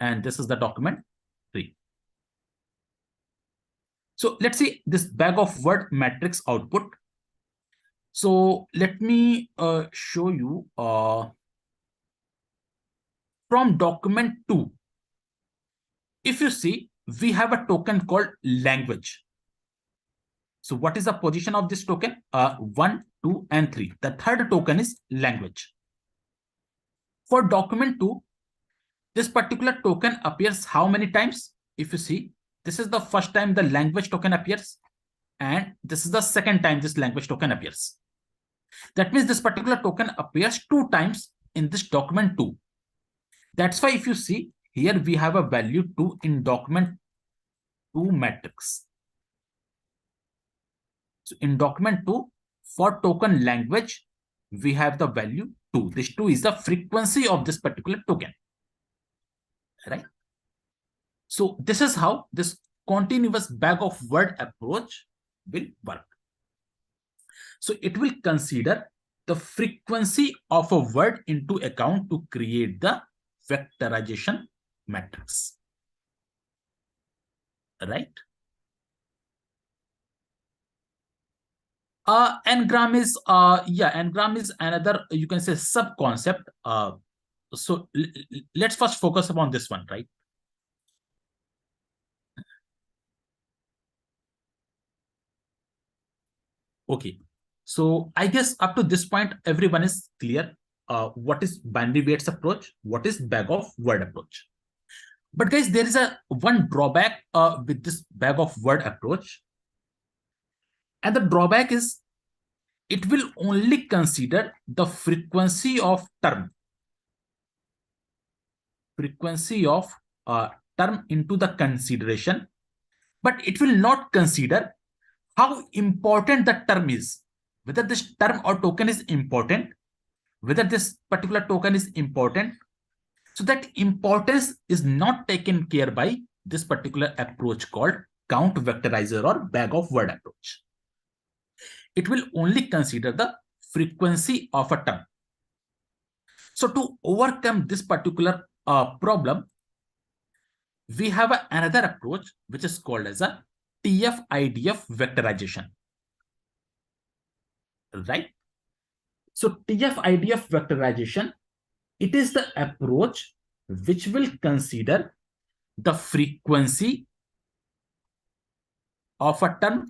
And this is the document 3. So let's see this bag of word matrix output. So let me show you from document 2. If you see, we have a token called language. So what is the position of this token? 1, 2, and 3. The third token is language. For document 2, this particular token appears how many times? If you see, this is the first time the language token appears, and this is the second time this language token appears. That means this particular token appears 2 times in this document 2. That's why if you see, here we have a value 2 in document 2 matrix. So in document 2, for token language, we have the value 2. This 2 is the frequency of this particular token, right? So this is how this continuous bag of word approach will work. So it will consider the frequency of a word into account to create the vectorization matrix. Right? Ngram is another, you can say, sub concept. So let's first focus upon this one, right? Okay. So I guess up to this point, everyone is clear. What is binary weights approach? What is bag of word approach? But guys, there is a one drawback with this bag of word approach, and the drawback is it will only consider the frequency of term into the consideration, but it will not consider how important the term is, whether this term or token is important, whether this particular token is important. So that importance is not taken care by this particular approach called count vectorizer or bag of word approach. It will only consider the frequency of a term. So to overcome this particular problem, we have another approach which is called as a TF-IDF vectorization, right? So TF-IDF vectorization, it is the approach which will consider the frequency of a term,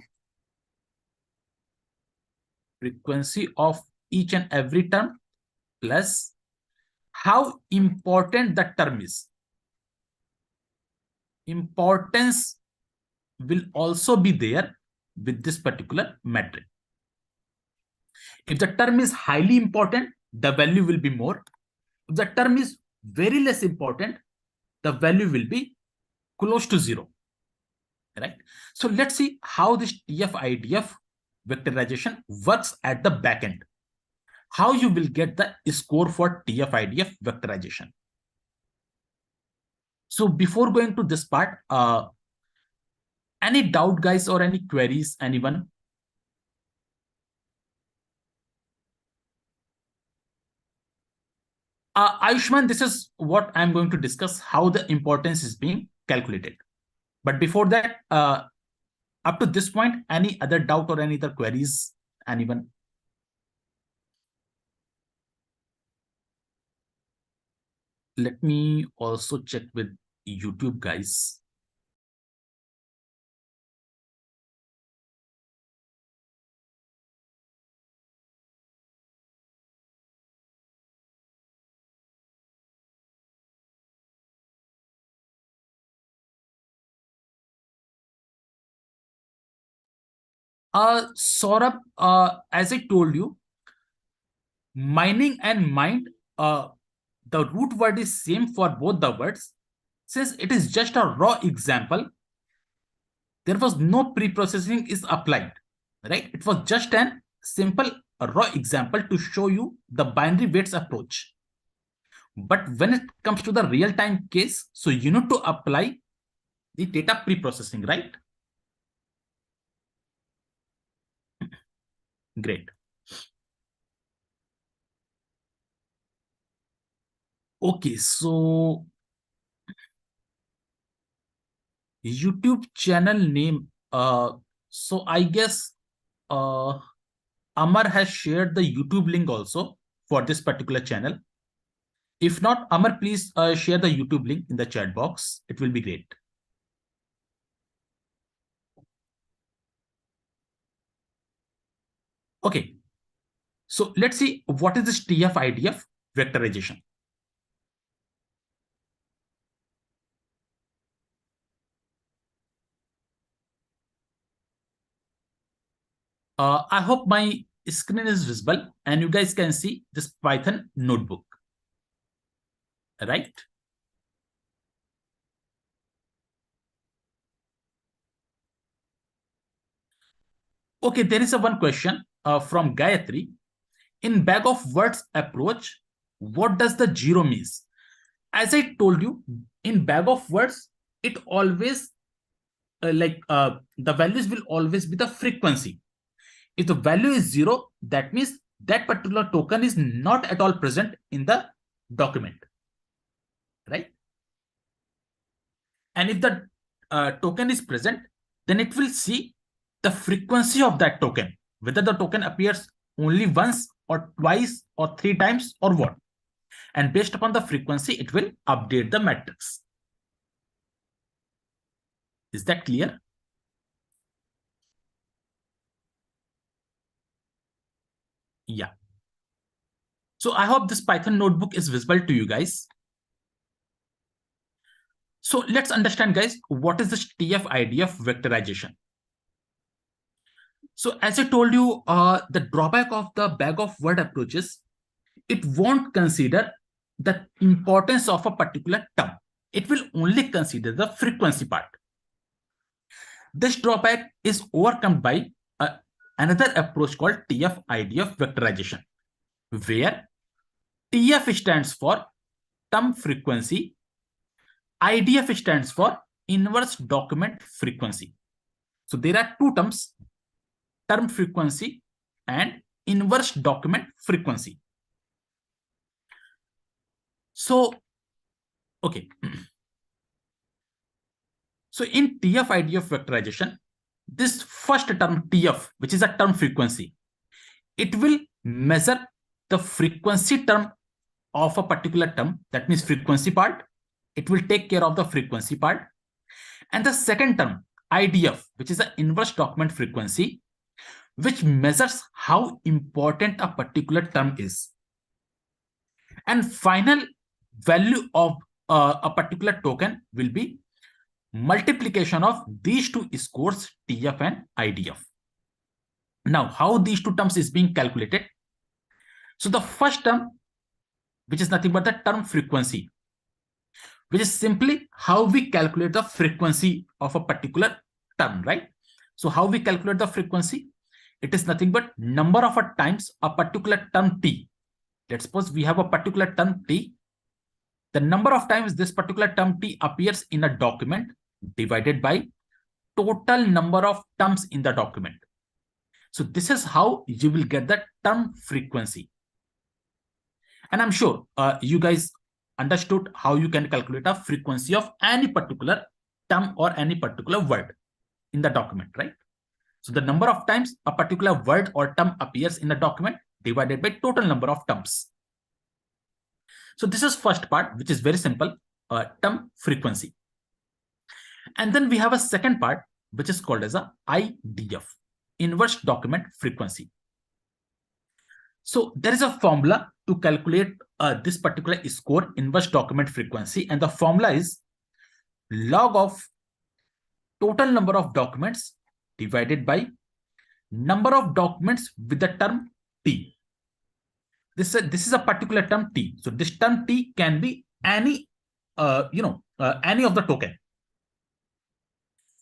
frequency of each and every term, plus how important the term is. Importance will also be there with this particular metric. If the term is highly important, the value will be more. If the term is very less important, the value will be close to zero. Right? So let's see how this TF-IDF vectorization works at the back end. How you will get the score for TF-IDF vectorization. So before going to this part, any doubt, guys, or any queries, anyone? Ayushman, this is what I'm going to discuss, how the importance is being calculated. But before that, up to this point, any other doubt or any other queries, anyone? Let me also check with YouTube, guys. Saurabh, as I told you, mining and mined, the root word is same for both the words. Since it is just a raw example, there was no pre-processing is applied, right? It was just an simple raw example to show you the binary weights approach. But when it comes to the real-time case, so you need to apply the data pre-processing, right? Great. Okay, so YouTube channel name. So I guess uh, Amar has shared the YouTube link also for this particular channel. If not, Amar, please share the YouTube link in the chat box. It will be great. Okay, so let's see what is this TF-IDF vectorization. I hope my screen is visible and you guys can see this Python notebook, right? Okay, there is a one question from Gayatri. In bag of words approach, what does the zero means? As I told you, in bag of words, it always the values will always be the frequency. If the value is 0, that means that particular token is not at all present in the document, right? And if the token is present, then it will see the frequency of that token, whether the token appears only once or twice or 3 times or what. And based upon the frequency, it will update the matrix. Is that clear? Yeah. So I hope this Python notebook is visible to you guys. So let's understand, guys, what is this TF-ID of vectorization? So as I told you, the drawback of the bag of word approach is it won't consider the importance of a particular term. It will only consider the frequency part. This drawback is overcome by another approach called TF-ID of vectorization, where TF stands for term frequency, IDF stands for inverse document frequency. So there are two terms, term frequency and inverse document frequency. So, okay. So in TF-ID of vectorization, this first term TF, which is a term frequency, it will measure the frequency term of a particular term. That means frequency part. It will take care of the frequency part. And the second term, IDF, which is the inverse document frequency, which measures how important a particular term is. And final value of a particular token will be multiplication of these two scores, TF and IDF. Now, how these two terms is being calculated? So the first term, which is nothing but the term frequency, which is simply how we calculate the frequency of a particular term, right? So how we calculate the frequency? It is nothing but number of times a particular term T. Let's suppose we have a particular term T. The number of times this particular term T appears in a document divided by total number of terms in the document. So this is how you will get the term frequency. And I'm sure you guys understood how you can calculate a frequency of any particular term or any particular word in the document, right? So the number of times a particular word or term appears in the document divided by total number of terms. So this is first part, which is very simple, term frequency. And then we have a second part, which is called as a IDF, inverse document frequency. So there is a formula to calculate this particular score, inverse document frequency, and the formula is log of total number of documents divided by number of documents with the term T. This is a particular term T. So this term T can be any any of the token.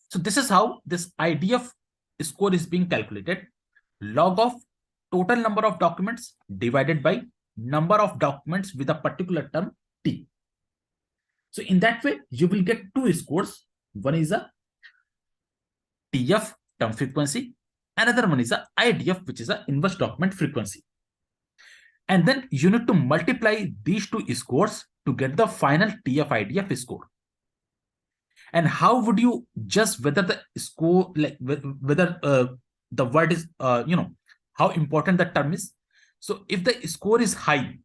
So this is how this IDF score is being calculated. Log of total number of documents divided by number of documents with a particular term T. So in that way, you will get two scores. One is a TF, term frequency. Another one is a IDF, which is a inverse document frequency. And then you need to multiply these two scores to get the final TF-IDF score. And how would you judge whether the score, like whether the word is, how important the term is? So if the score is high,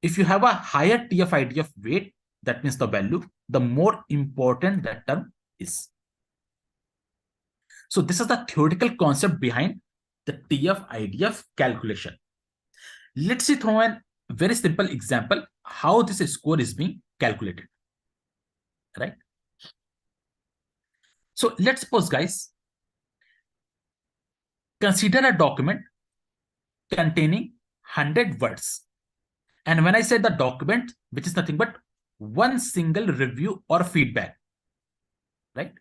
if you have a higher TF-IDF weight, that means the value, the more important that term is. So this is the theoretical concept behind the TF-IDF calculation. Let's see through a very simple example how this score is being calculated, right? So let's suppose, guys, consider a document containing 100 words. And when I say the document, which is nothing but one single review or feedback, right?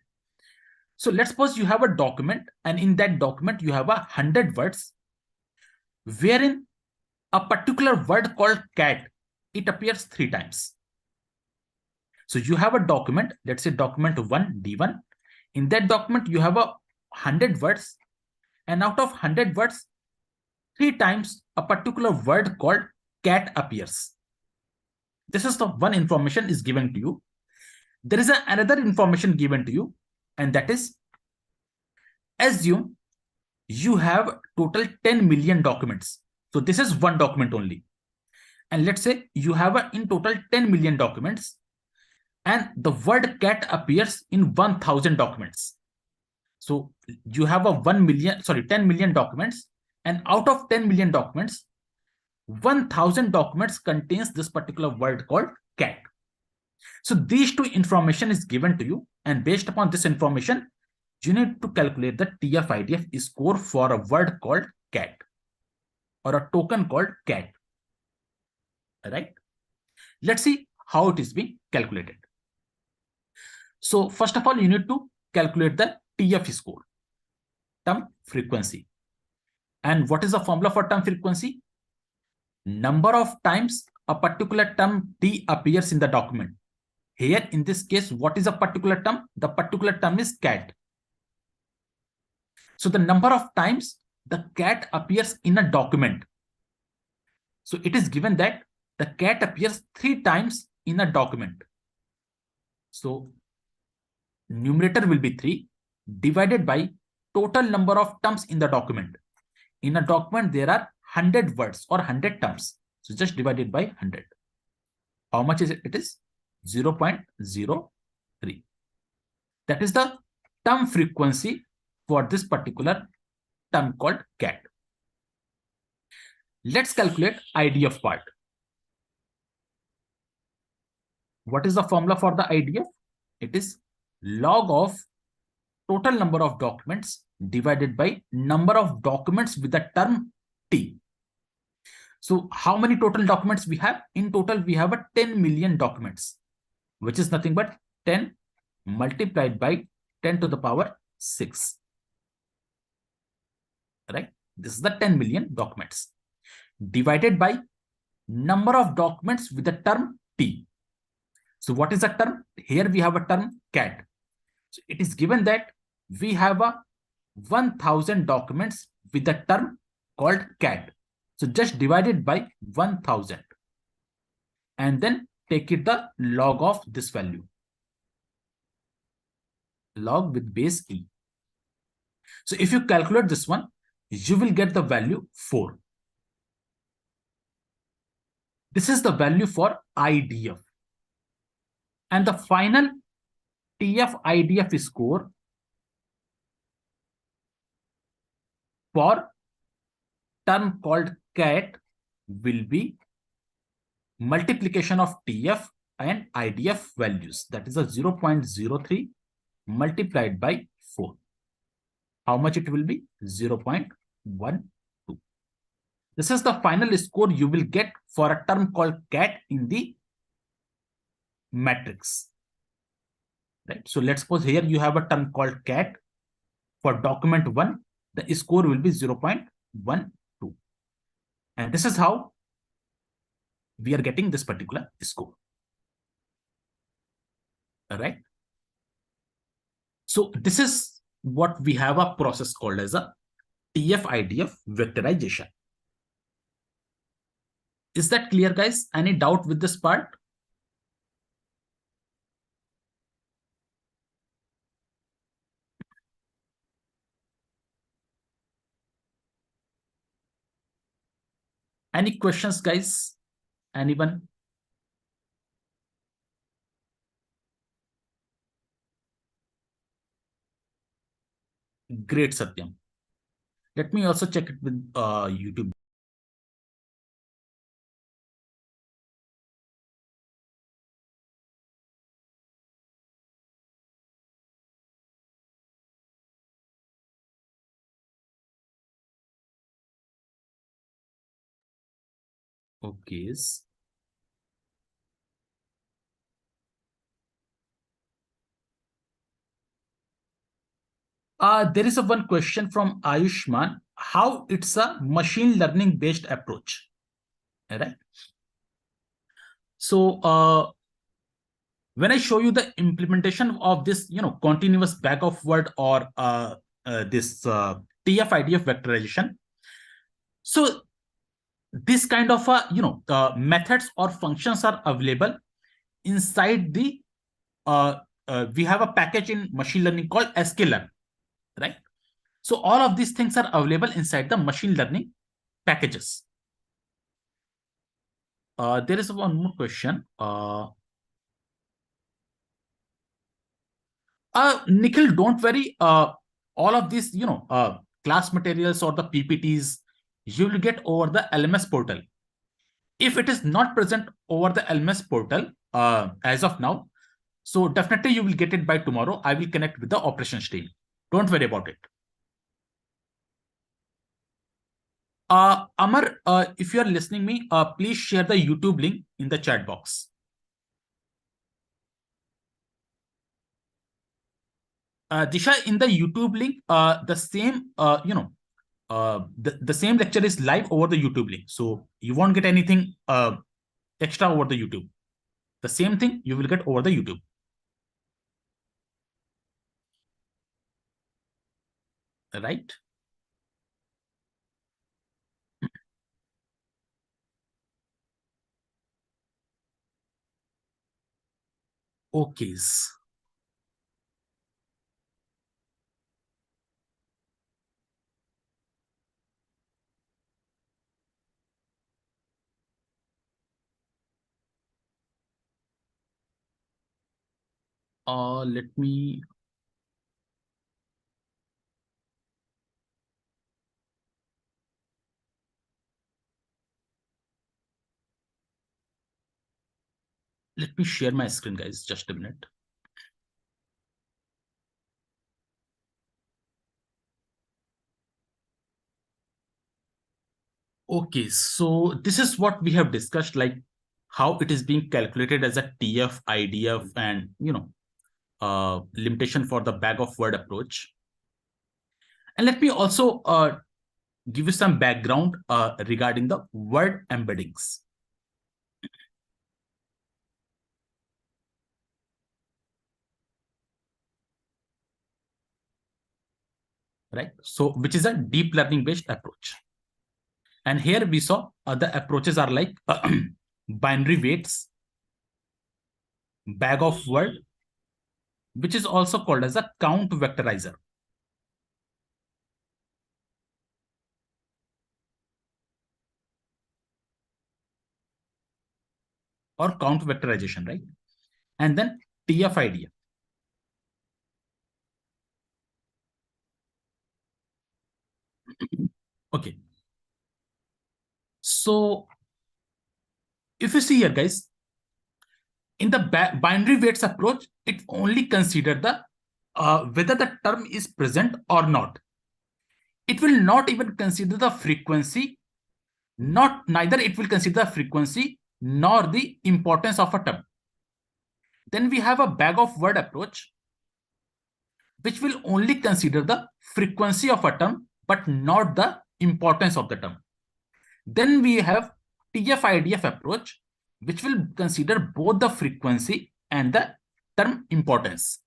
So let's suppose you have a document, and in that document, you have 100 words, wherein a particular word called cat, it appears 3 times. So you have a document, let's say document 1, D1. In that document, you have 100 words, and out of 100 words, 3 times a particular word called cat appears. This is the one information is given to you. There is another information given to you, and that is, assume you have total 10 million documents. So this is one document only. And let's say you have in total 10 million documents, and the word cat appears in 1000 documents. So you have 10 million documents, and out of 10 million documents, 1000 documents contains this particular word called cat. So these two information is given to you, and based upon this information, you need to calculate the TF-IDF score for a word called cat or a token called cat. Right? Let's see how it is being calculated. So first of all, you need to calculate the TF score, term frequency. And what is the formula for term frequency? Number of times a particular term T appears in the document. Here, in this case, what is a particular term? The particular term is cat. So the number of times the cat appears in a document. So it is given that the cat appears 3 times in a document. So numerator will be 3 divided by total number of terms in the document. In a document, there are 100 words or 100 terms. So just divided by 100. How much is it? It is 0.03. That is the term frequency for this particular term called cat. Let's calculate IDF part. What is the formula for the IDF? It is log of total number of documents divided by number of documents with the term T. So how many total documents we have? In total, we have 10 million documents, which is nothing but 10 multiplied by 10 to the power 6. Right? This is the 10 million documents divided by number of documents with the term T. So what is the term? Here we have a term cat. So it is given that we have 1000 documents with the term called cat. So just divide it by 1000 and then take it the log of this value. Log with base E. So if you calculate this one, you will get the value 4. This is the value for IDF. And the final TF-IDF score for term called cat will be multiplication of TF and IDF values. That is a 0.03 multiplied by 4. How much it will be? 0.12. This is the final score you will get for a term called cat in the matrix. Right? So let's suppose here you have a term called cat. For document 1, the score will be 0.12. And this is how we are getting this particular score. All right. So this is what we have a process called as a TF-IDF vectorization. Is that clear, guys? Any doubt with this part? Any questions, guys? Anyone? Great, Satyam. Let me also check it with YouTube. Okay. There is one question from Ayushman. How it's a machine learning based approach? All right. So when I show you the implementation of this, continuous bag of word or this TF-IDF vectorization. So this kind of methods or functions are available inside the we have a package in machine learning called sklearn, right? So all of these things are available inside the machine learning packages. There is one more question. Nikhil, don't worry. All of these, class materials or the PPTs, you will get over the LMS portal. If it is not present over the LMS portal as of now, so definitely you will get it by tomorrow. I will connect with the operations team. Don't worry about it. Amar, if you are listening me, please share the YouTube link in the chat box. Disha, in the YouTube link, the same, the same lecture is live over the YouTube link. So you won't get anything extra over the YouTube. The same thing you will get over the YouTube. Right? Okay. Let me share my screen, guys. Just a minute. Okay, so this is what we have discussed, like how it is being calculated as a TF, IDF, and limitation for the bag of word approach. And let me also give you some background regarding the word embeddings. Right? So, which is a deep learning based approach. And here we saw other approaches are like binary weights, bag of word, which is also called as a count vectorizer. Or count vectorization, right? And then TF-IDF. Okay. So if you see here, guys, in the binary weights approach, it only consider the whether the term is present or not. It will not even consider the frequency, neither it will consider the frequency nor the importance of a term. Then we have a bag of word approach, which will only consider the frequency of a term, but not the importance of the term. Then we have TF-IDF approach, which will consider both the frequency and the term importance.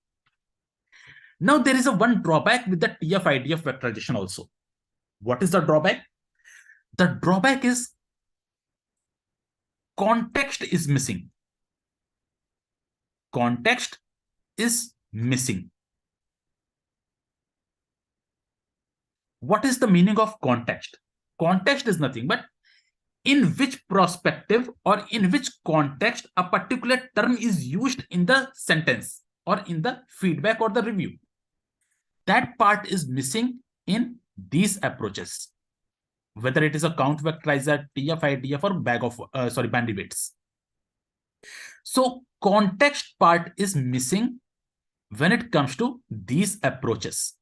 Now, there is a one drawback with the TF-IDF vectorization also. What is the drawback? The drawback is context is missing. Context is missing. What is the meaning of context? Context is nothing but in which perspective or in which context a particular term is used in the sentence or in the feedback or the review. That part is missing in these approaches, whether it is a count vectorizer, TF-IDF, or bag of binary weights. So context part is missing when it comes to these approaches.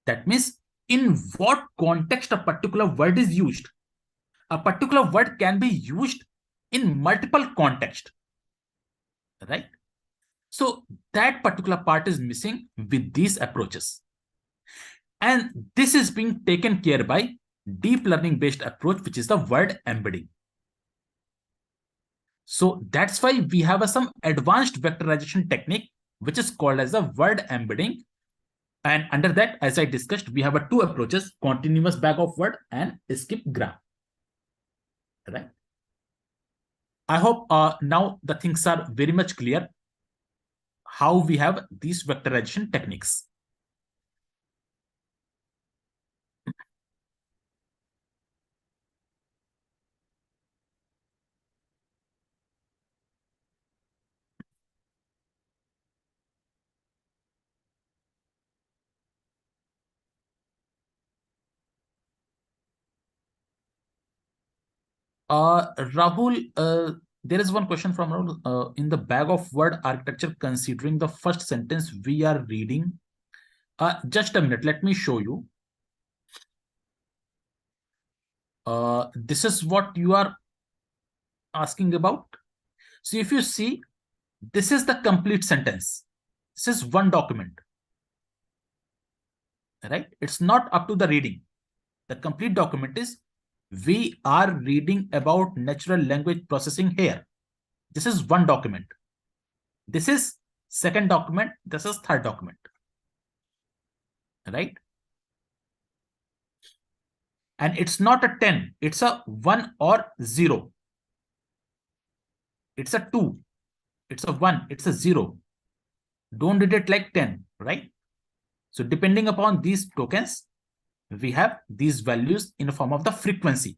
That means in what context a particular word is used. A particular word can be used in multiple contexts, right? So that particular part is missing with these approaches. And this is being taken care by deep learning based approach, which is the word embedding. So that's why we have some advanced vectorization technique, which is called as the word embedding, And under that, as I discussed, we have two approaches: continuous bag of word and skip graph. Right? I hope now the things are very much clear how we have these vectorization techniques. Rahul, there is one question from Rahul. In the bag of word architecture, considering the first sentence we are reading, just a minute, let me show you. This is what you are asking about. So if you see, this is the complete sentence. This is one document, right? It's not up to the reading. The complete document is, we are reading about natural language processing here. This is one document. This is second document. This is third document, right? And it's not a 10. It's a 1 or 0. It's a 2. It's a 1. It's a 0. Don't read it like 10, right? So depending upon these tokens, we have these values in the form of the frequency.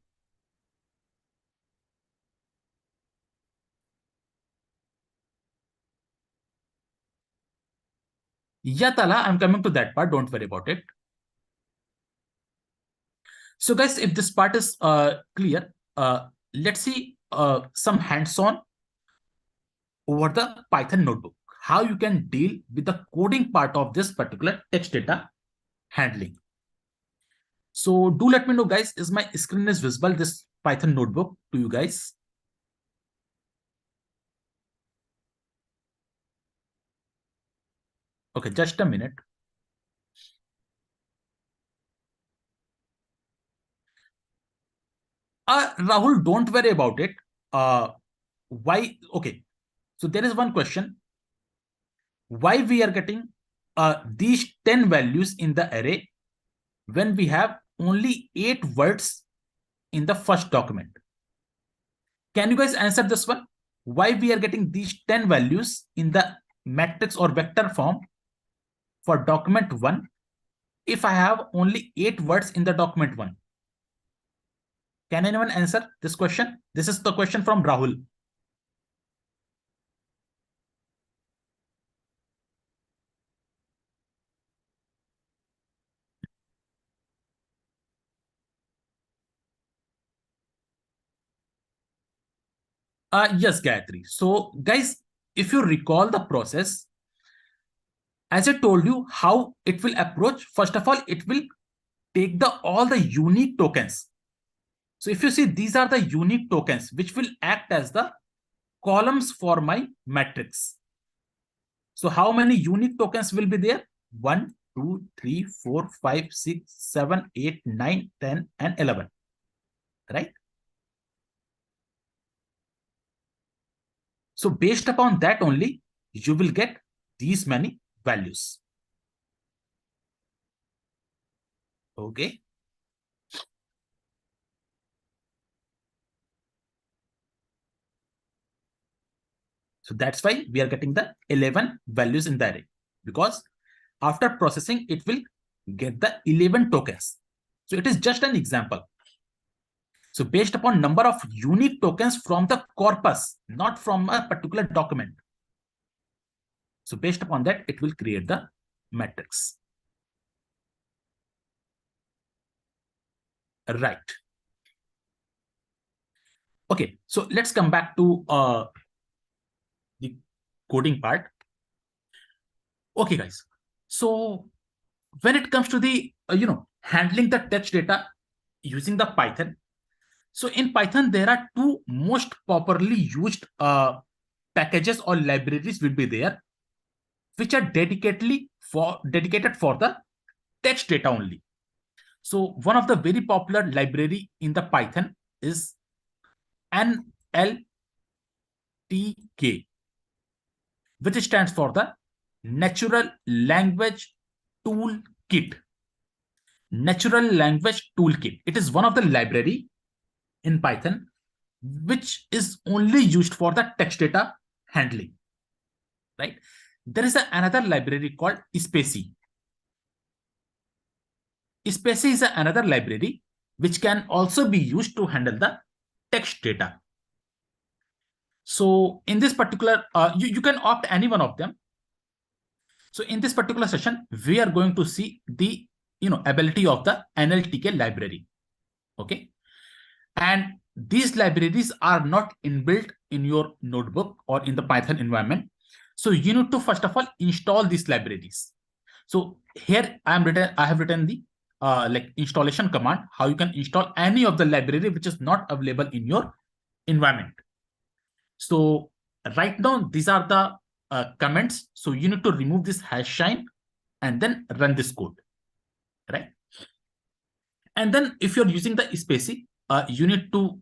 Yeah, Tala, I'm coming to that part. Don't worry about it. So guys, if this part is clear, let's see some hands-on over the Python notebook, how you can deal with the coding part of this particular text data handling. So do let me know, guys, is my screen is visible, this Python notebook to you guys? Okay, just a minute. Rahul, don't worry about it. Why? Okay, so there is one question. Why we are getting these 10 values in the array when we have only 8 words in the first document? Can you guys answer this one? Why we are getting these 10 values in the matrix or vector form for document 1 if I have only 8 words in the document 1? Can anyone answer this question? This is the question from Rahul. Yes, Gayatri. So, guys, if you recall the process, as I told you, how it will approach, first of all, it will take the all the unique tokens. So if you see, these are the unique tokens which will act as the columns for my matrix. So how many unique tokens will be there? 1, 2, 3, 4, 5, 6, 7, 8, 9, 10, and 11. Right? So based upon that only, you will get these many values. Okay. So that's why we are getting the 11 values in the array, because after processing, it will get the 11 tokens. So it is just an example. So based upon number of unique tokens from the corpus, not from a particular document. So based upon that, it will create the matrix. Right. Okay, so let's come back to the coding part. Okay, guys. So when it comes to the, handling the text data using the Python, so in Python, there are two most popularly used packages or libraries will be there, which are dedicated for the text data only. So one of the very popular library in the Python is NLTK, which stands for the Natural Language toolkit. Natural language toolkit. It is one of the library in Python which is only used for the text data handling, right? There is another library called Spacey. Spacey is another library which can also be used to handle the text data. So in this particular, you can opt any one of them. So in this particular session, we are going to see the ability of the NLTK library. Okay. And these libraries are not inbuilt in your notebook or in the Python environment. So you need to first of all install these libraries. So here I have written the like installation command, how you can install any of the library which is not available in your environment. So right now these are the comments. So you need to remove this hash sign and then run this code, right? And then if you're using the Spacey, you need to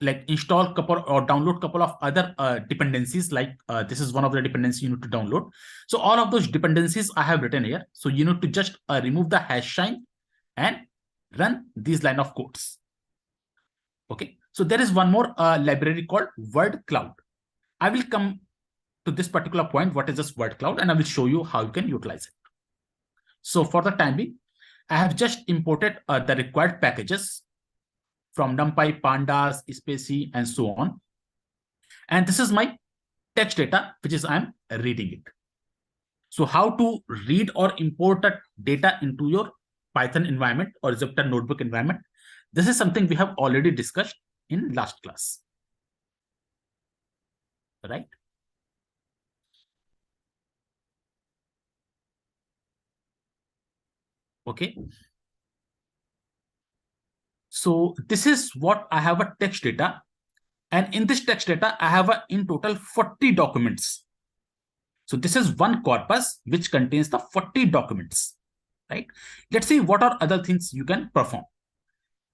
like install couple or download couple of other dependencies. Like this is one of the dependencies you need to download. So all of those dependencies I have written here. So you need to just remove the hash sign and run these line of codes. Okay. So there is one more library called word cloud. I will come to this particular point. What is this word cloud? And I will show you how you can utilize it. So for the time being, I have just imported the required packages from NumPy, Pandas, Spacey, and so on. And this is my text data, which is I'm reading it. So how to read or import that data into your Python environment or Jupyter Notebook environment. This is something we have already discussed in last class, right? Okay. So this is what I have a text data. And in this text data, I have in total 40 documents. So this is one corpus which contains the 40 documents, right? Let's see what are other things you can perform.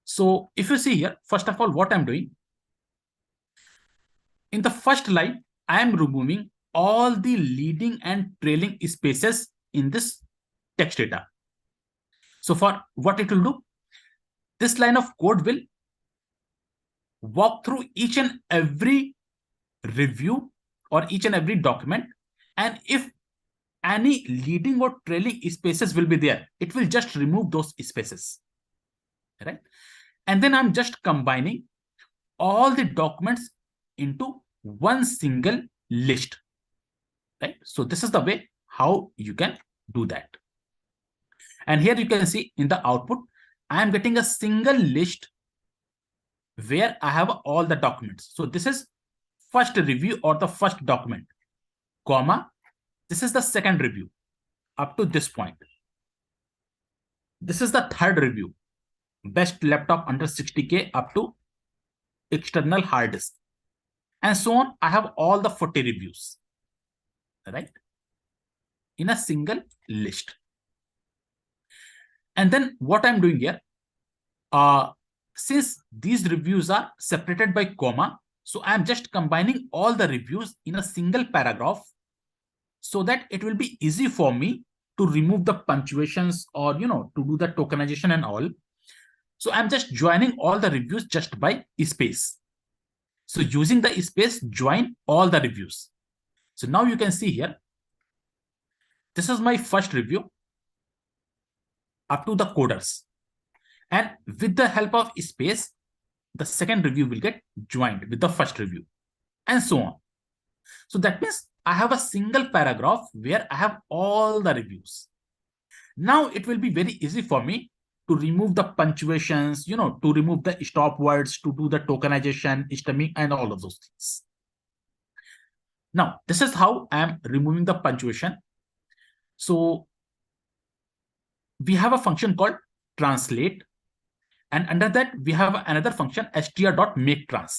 So if you see here, first of all, what I'm doing, in the first line, I am removing all the leading and trailing spaces in this text data. So for what it will do, this line of code will walk through each and every review or each and every document. And if any leading or trailing spaces will be there, it will just remove those spaces, right? And then I'm just combining all the documents into one single list, right? So this is the way how you can do that. And here you can see in the output, I am getting a single list where I have all the documents. So this is first review or the first document, comma, this is the second review up to this point. This is the third review, best laptop under 60K up to external hard disk. And so on. I have all the 40 reviews, right? In a single list. And then what I'm doing here, since these reviews are separated by comma, so I'm just combining all the reviews in a single paragraph so that it will be easy for me to remove the punctuations or, to do the tokenization and all. So I'm just joining all the reviews just by space. So using the space, join all the reviews. So now you can see here, this is my first review up to the coders. And with the help of space, the second review will get joined with the first review and so on. So that means I have a single paragraph where I have all the reviews. Now it will be very easy for me to remove the punctuations, to remove the stop words, to do the tokenization, stemming, and all of those things. Now, this is how I am removing the punctuation. So we have a function called translate. And under that, we have another function str.maketrans.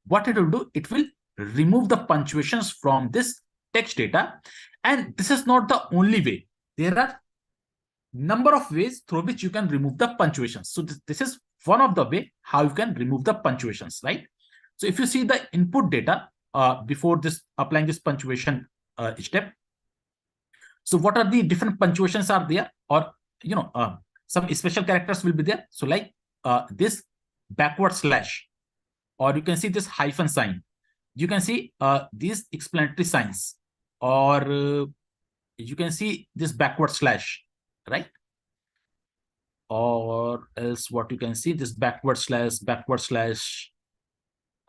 What it will do, it will remove the punctuations from this text data. And this is not the only way. There are number of ways through which you can remove the punctuations. So this is one of the way how you can remove the punctuations, right? So if you see the input data before this applying this punctuation step, So what are the different punctuations are there, or some special characters will be there. So like this backward slash, or you can see this hyphen sign. You can see these explanatory signs, or you can see this backward slash, right? Or else what you can see, this backward slash,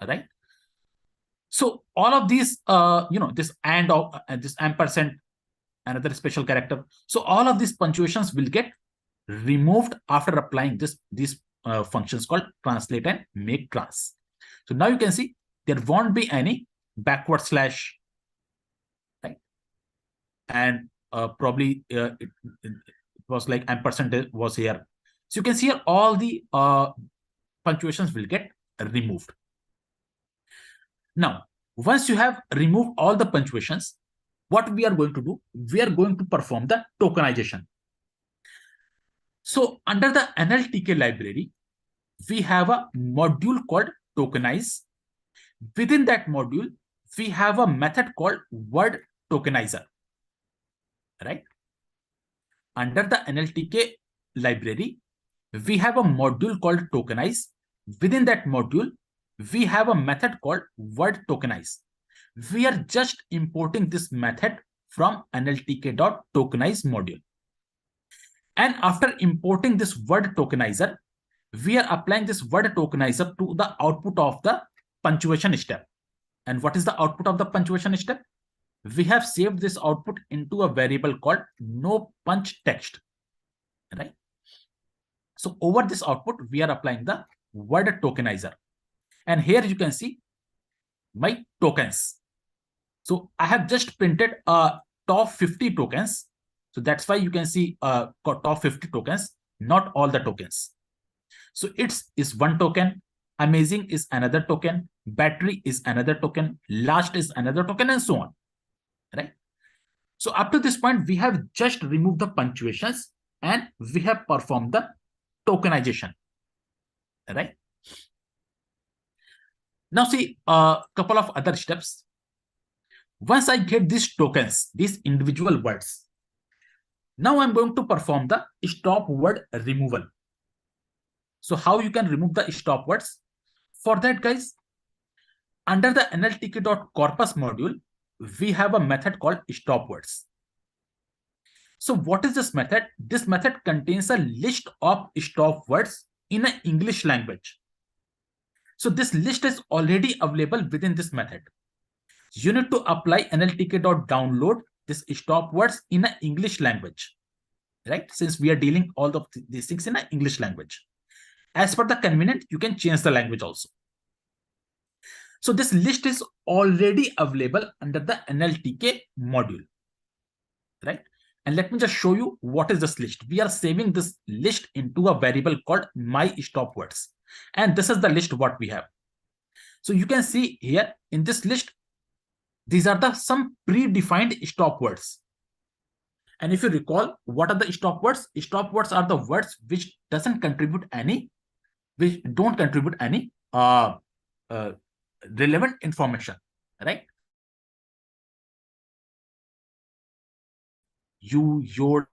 right? So all of these, this and this ampersand, another special character. So all of these punctuations will get removed after applying these functions called translate and make trans. So now you can see there won't be any backward slash, right? And probably it was like ampersand was here. So you can see here all the punctuations will get removed. Now, once you have removed all the punctuations, what we are going to do? We are going to perform the tokenization. So under the NLTK library, we have a module called tokenize. Within that module, we have a method called word tokenizer, right? Under the NLTK library, we have a module called tokenize. Within that module, we have a method called word tokenize. We are just importing this method from nltk.tokenize module. And after importing this word tokenizer, we are applying this word tokenizer to the output of the punctuation step. And what is the output of the punctuation step? We have saved this output into a variable called no punch text, right? So over this output, we are applying the word tokenizer. And here you can see my tokens. So I have just printed top 50 tokens. So that's why you can see top 50 tokens, not all the tokens. So it's is one token, amazing is another token, battery is another token, last is another token, and so on, right? So up to this point, we have just removed the punctuations and we have performed the tokenization, right? Now see a couple of other steps. Once I get these tokens, these individual words, now I'm going to perform the stop word removal. So how you can remove the stop words? For that, guys, under the nltk.corpus module, we have a method called stop words. So what is this method? This method contains a list of stop words in an English language. So this list is already available within this method. You need to apply nltk.download this stop words in an English language, right? Since we are dealing all of these things in an English language. As per the convenient, you can change the language also. So this list is already available under the NLTK module, right? And let me just show you what is this list. We are saving this list into a variable called my stop words. And this is the list what we have. So you can see here in this list, these are the some predefined stop words. And if you recall, what are the stop words? Stop words are the words which doesn't contribute any, which don't contribute any uh, relevant information, right? Your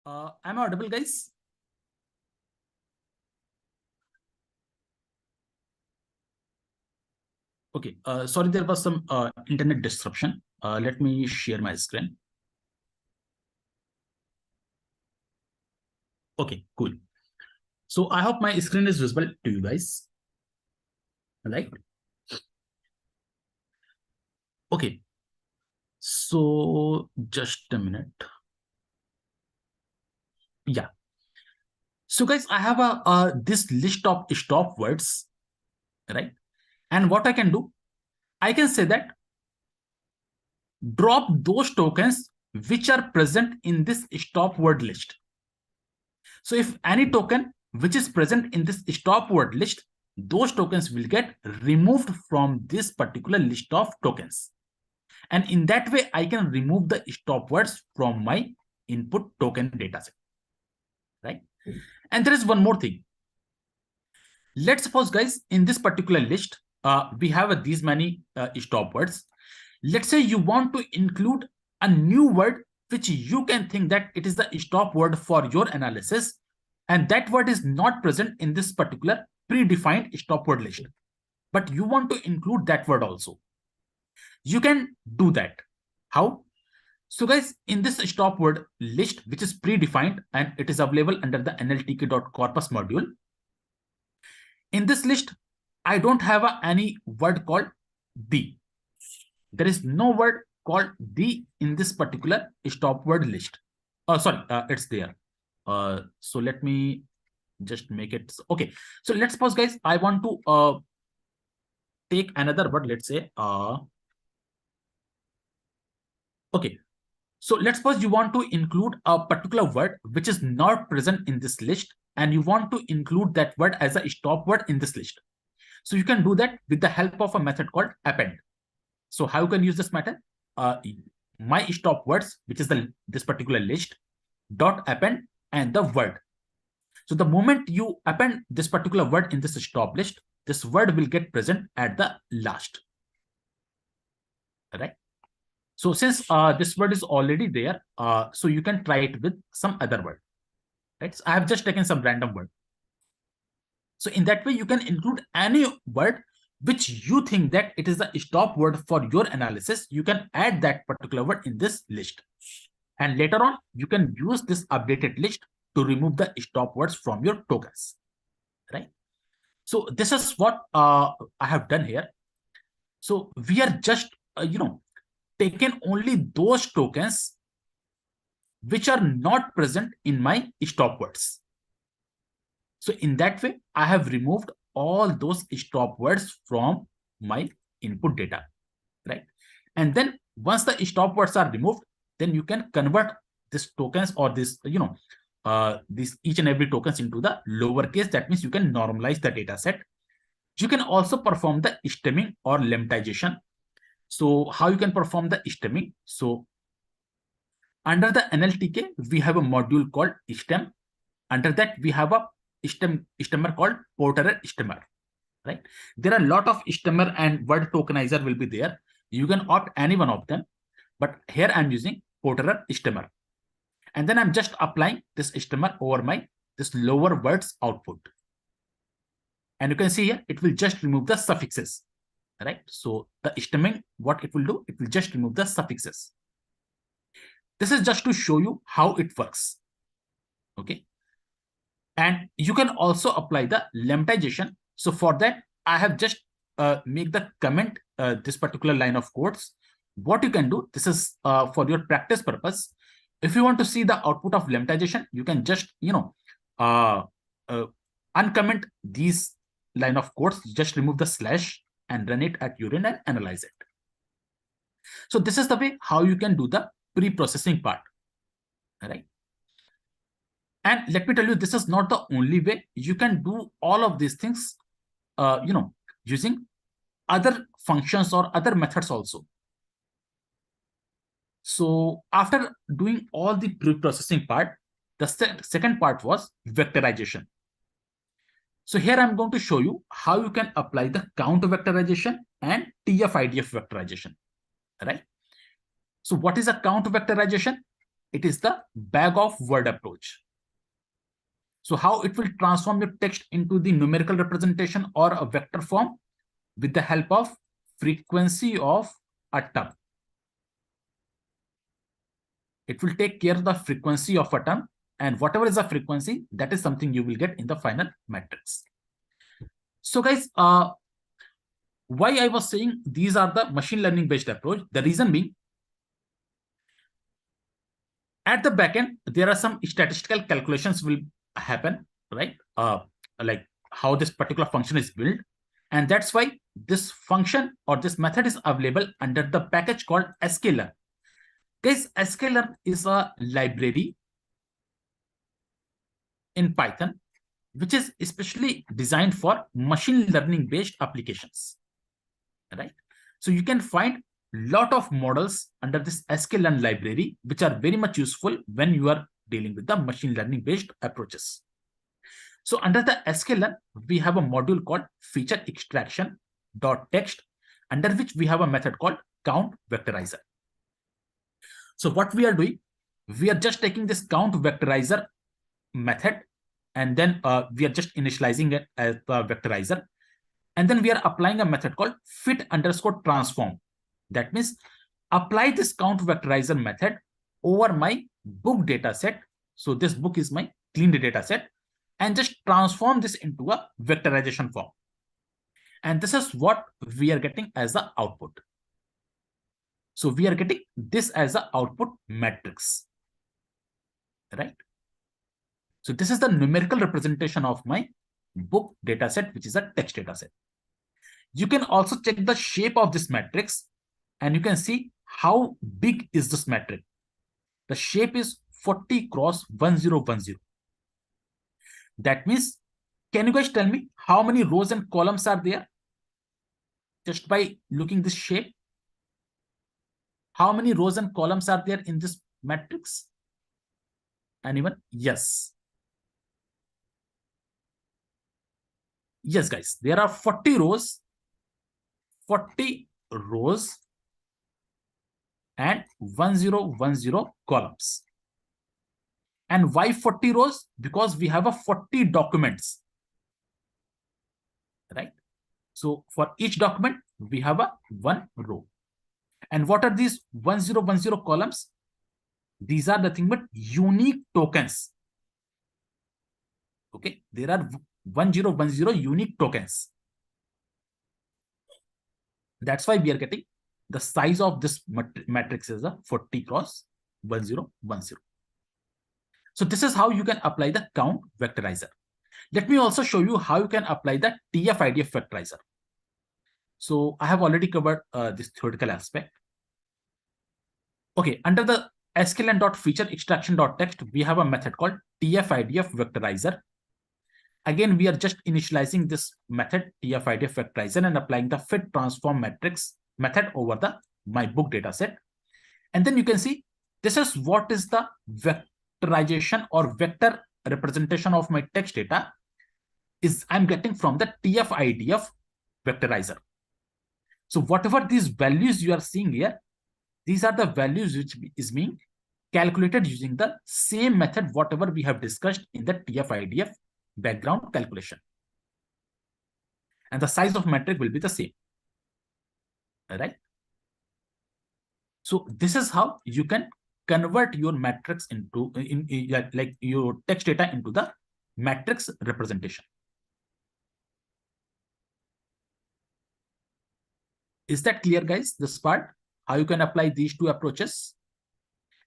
Am I audible, guys? Okay. Sorry, there was some internet disruption. Let me share my screen. Okay, cool. So I hope my screen is visible to you guys. Right? Okay. So just a minute. Yeah. So guys, I have a this list of stop words, right? And what I can do, I can say that drop those tokens which are present in this stop word list. So if any token which is present in this stop word list, those tokens will get removed from this particular list of tokens. And in that way, I can remove the stop words from my input token dataset, right? And there is one more thing. Let's suppose, guys, in this particular list, we have these many stop words. Let's say you want to include a new word which you can think that it is the stop word for your analysis, and that word is not present in this particular predefined stop word list, but you want to include that word also. You can do that. How? So guys, in this stop word list, which is predefined and it is available under the nltk.corpus module, in this list, I don't have any word called the. There is no word called the in this particular stop word list. Oh, sorry, it's there. So let me just make it. Okay. So let's suppose, guys, I want to take another word. Let's say, okay. So let's suppose you want to include a particular word which is not present in this list, and you want to include that word as a stop word in this list. So you can do that with the help of a method called append. So how you can use this method? My stop words, which is this particular list, dot append and the word. So the moment you append this particular word in this stop list, this word will get present at the last. Right? So since this word is already there, so you can try it with some other word. Right? So I have just taken some random word. So in that way, you can include any word which you think that it is the stop word for your analysis. You can add that particular word in this list. And later on, you can use this updated list to remove the stop words from your tokens. Right? So this is what I have done here. So we are just, taken only those tokens which are not present in my stop words. So in that way, I have removed all those stop words from my input data, right? And then once the stop words are removed, then you can convert this tokens or this, this each and every tokens into the lowercase. That means you can normalize the data set. You can also perform the stemming or lemmatization. So how you can perform the stemming? So under the NLTK, we have a module called stem. Under that, we have a stemmer called Porter stemmer. Right? There are a lot of stemmer and word tokenizer will be there. You can opt any one of them, but here I'm using Porter stemmer. And then I'm just applying this stemmer over my this lower words output. And you can see here, it will just remove the suffixes. Right? So the stemming, what it will do, it will just remove the suffixes. This is just to show you how it works. Okay. And you can also apply the lemmatization. So for that, I have just make the comment this particular line of codes. What you can do, this is for your practice purpose. If you want to see the output of lemmatization, you can just uncomment these line of codes, just remove the slash and run it at your end and analyze it. So this is the way how you can do the pre-processing part. All right. And let me tell you, this is not the only way. You can do all of these things, using other functions or other methods also. So after doing all the pre-processing part, the second part was vectorization. So here I'm going to show you how you can apply the count vectorization and TF-IDF vectorization, right? So what is a count vectorization? it is the bag of word approach. So how it will transform your text into the numerical representation or a vector form with the help of frequency of a term. It will take care of the frequency of a term, and whatever is the frequency, that is something you will get in the final matrix. So guys, why I was saying these are the machine learning based approach, the reason being, at the backend, there are some statistical calculations will happen, right? Like how this particular function is built. And that's why this function or this method is available under the package called sklearn. Guys, sklearn is a library in Python, which is especially designed for machine learning based applications, right? So you can find lot of models under this sklearn library, which are very much useful when you are dealing with the machine learning based approaches. So under the sklearn, we have a module called feature extraction dot text, under which we have a method called count vectorizer. So what we are doing, we are just taking this count vectorizer method, and then we are just initializing it as the vectorizer. And then we are applying a method called fit underscore transform. That means apply this count vectorizer method over my book data set. So this book is my cleaned data set, and just transform this into a vectorization form. And this is what we are getting as the output. So we are getting this as the output matrix, right? So this is the numerical representation of my book data set, which is a text data set. You can also check the shape of this matrix, and you can see how big is this matrix. The shape is 40 cross 1010. That means, can you guys tell me how many rows and columns are there? Just by looking this shape, how many rows and columns are there in this matrix? Anyone? Yes. Yes, guys, there are 40 rows and 1010 columns. And why 40 rows? Because we have a 40 documents, right? So for each document, we have a one row. And what are these 1010 columns? These are nothing but unique tokens. Okay, there are 1010 unique tokens. That's why we are getting the size of this matrix is a 40 cross 1010. So this is how you can apply the count vectorizer. Let me also show you how you can apply the TF-IDF vectorizer. So I have already covered this theoretical aspect. Okay, under the sklearn.feature-extraction.text, we have a method called TF-IDF vectorizer. Again, we are just initializing this method TF-IDF vectorizer and applying the fit transform matrix method over the my book data set. And then you can see this is what is the vectorization or vector representation of my text data is I'm getting from the TF-IDF vectorizer. So whatever these values you are seeing here, these are the values which is being calculated using the same method whatever we have discussed in the TF-IDF background calculation. And the size of matrix will be the same. All right. So this is how you can convert your matrix into like your text data into the matrix representation. Is that clear, guys? This part, how you can apply these two approaches,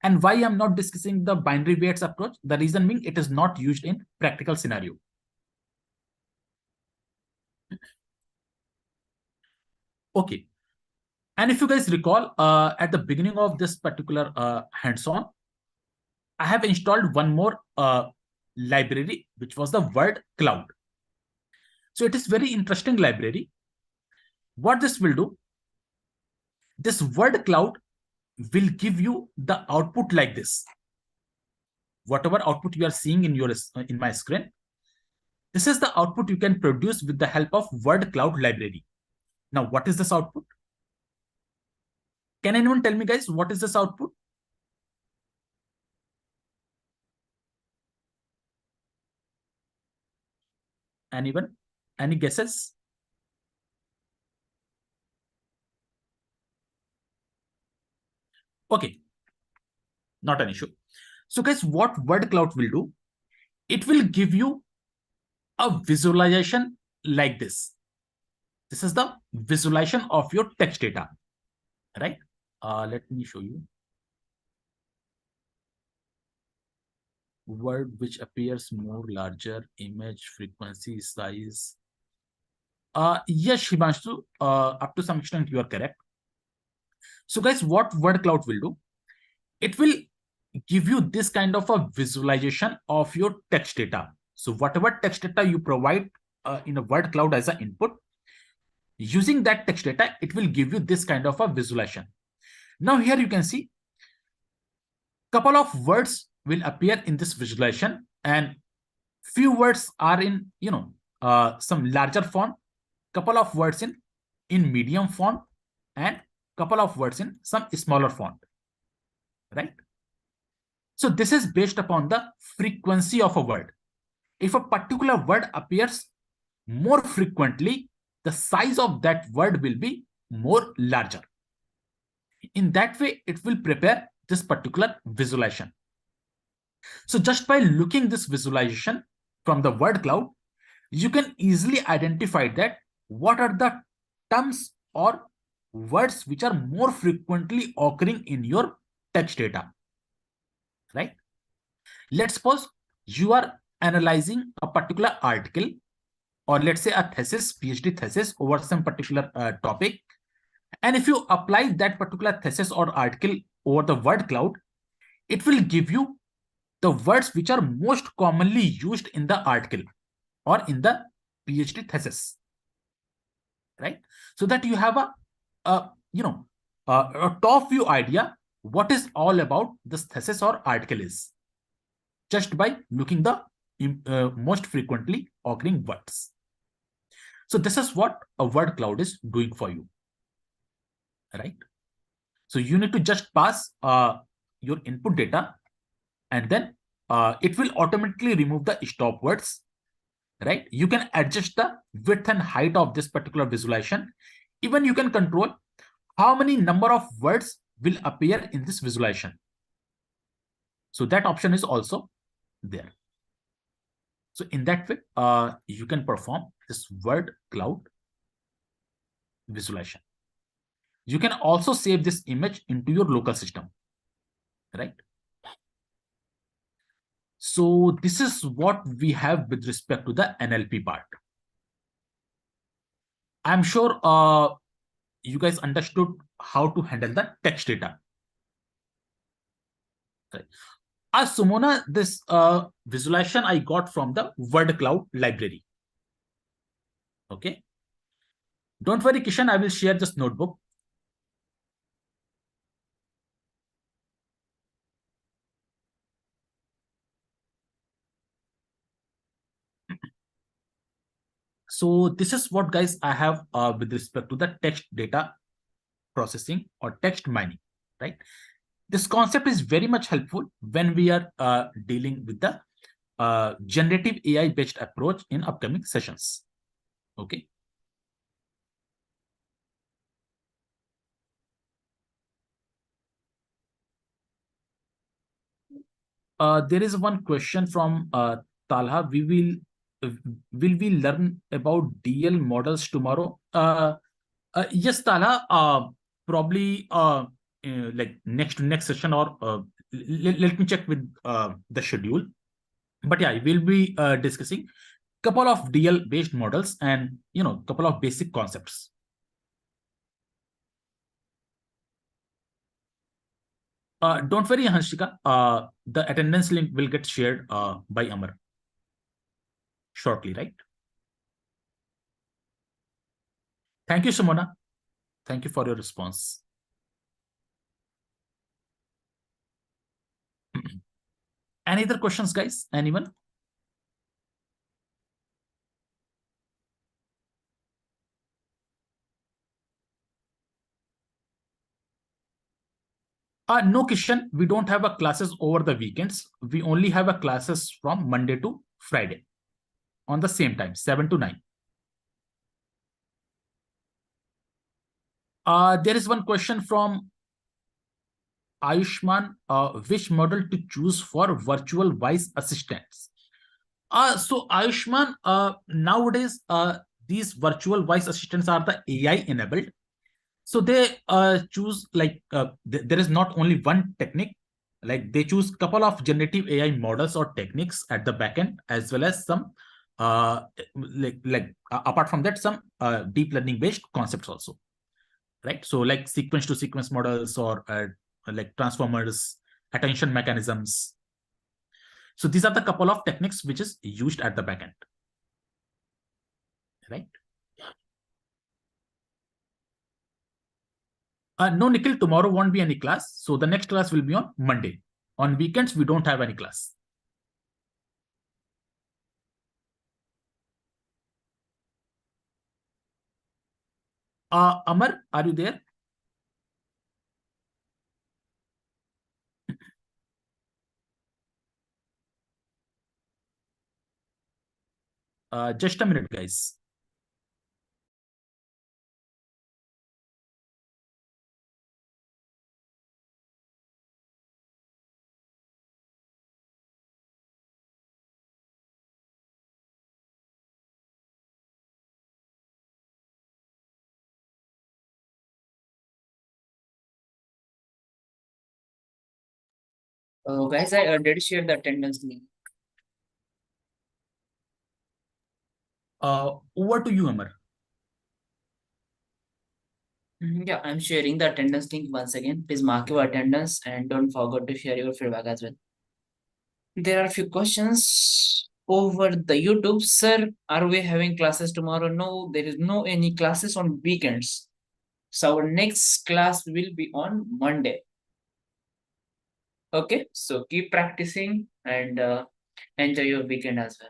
and why I'm not discussing the binary weights approach. The reason being it is not used in practical scenario. Okay. And if you guys recall, at the beginning of this particular hands-on, I have installed one more library, which was the word cloud. So it is very interesting library. What this will do, this word cloud will give you the output like this. Whatever output you are seeing in my screen, this is the output you can produce with the help of word cloud library. Now, what is this output? Can anyone tell me, guys, what is this output? Anyone? Any guesses? Okay, not an issue. So guys, what word cloud will do, it will give you a visualization like this. This is the visualization of your text data, right? Let me show you. Word which appears more larger, image, frequency, size. Yes, Shibanshu, up to some extent you are correct. So guys, what word cloud will do, it will give you this kind of a visualization of your text data. So whatever text data you provide in a word cloud as an input, using that text data, it will give you this kind of a visualization. Now here you can see couple of words will appear in this visualization, and few words are in some larger font, couple of words in medium font, and couple of words in some smaller font, right? So this is based upon the frequency of a word. If a particular word appears more frequently, the size of that word will be more larger. In that way, it will prepare this particular visualization. So just by looking this visualization from the word cloud, you can easily identify that what are the terms or words which are more frequently occurring in your text data, right? Let's suppose you are analyzing a particular article, or let's say a thesis, PhD thesis over some particular topic. And if you apply that particular thesis or article over the word cloud, it will give you the words which are most commonly used in the article or in the PhD thesis, right? So that you have a top view idea what is all about this thesis or article is, just by looking the most frequently occurring words. So this is what a word cloud is doing for you, right? So you need to just pass your input data, and then it will automatically remove the stop words, right? You can adjust the width and height of this particular visualization. Even you can control how many number of words will appear in this visualization. So that option is also there. So in that way, you can perform this word cloud visualization. You can also save this image into your local system, right? So this is what we have with respect to the NLP part. I'm sure you guys understood how to handle the text data. Right. Sumona, this visualization I got from the word cloud library. Okay. Don't worry, Kishan, I will share this notebook. So this is what, guys, I have with respect to the text data processing or text mining, right? This concept is very much helpful when we are dealing with the generative AI based approach in upcoming sessions. Okay. There is one question from Talha. Will we learn about DL models tomorrow? Yes, Talha. Probably like next session, or let me check with the schedule. But yeah, we'll be discussing couple of DL based models and couple of basic concepts. Don't worry, Hanshika. The attendance link will get shared by Amar shortly, right? Thank you, Sumona. Thank you for your response. Any other questions, guys? Anyone? No, Kishan, we don't have a classes over the weekends. We only have a classes from Monday to Friday. on the same time, 7 to 9. There is one question from Ayushman, which model to choose for virtual voice assistants? So Ayushman, nowadays, these virtual voice assistants are the AI enabled. So they choose like there is not only one technique, like they choose couple of generative AI models or techniques at the backend, as well as some apart from that, some deep learning based concepts also, right? So like sequence to sequence models or like transformers, attention mechanisms. So these are the couple of techniques which is used at the backend, right? No, Nikhil, tomorrow won't be any class. So the next class will be on Monday. On weekends, we don't have any class. Amar, are you there? Just a minute, guys. Guys, I already shared the attendance link. Over to you, Amar. Yeah, I'm sharing the attendance link once again. Please mark your attendance and don't forget to share your feedback as well. There are a few questions over the YouTube. Sir, are we having classes tomorrow? No, there is no any classes on weekends. So our next class will be on Monday. Okay, so keep practicing and enjoy your weekend as well.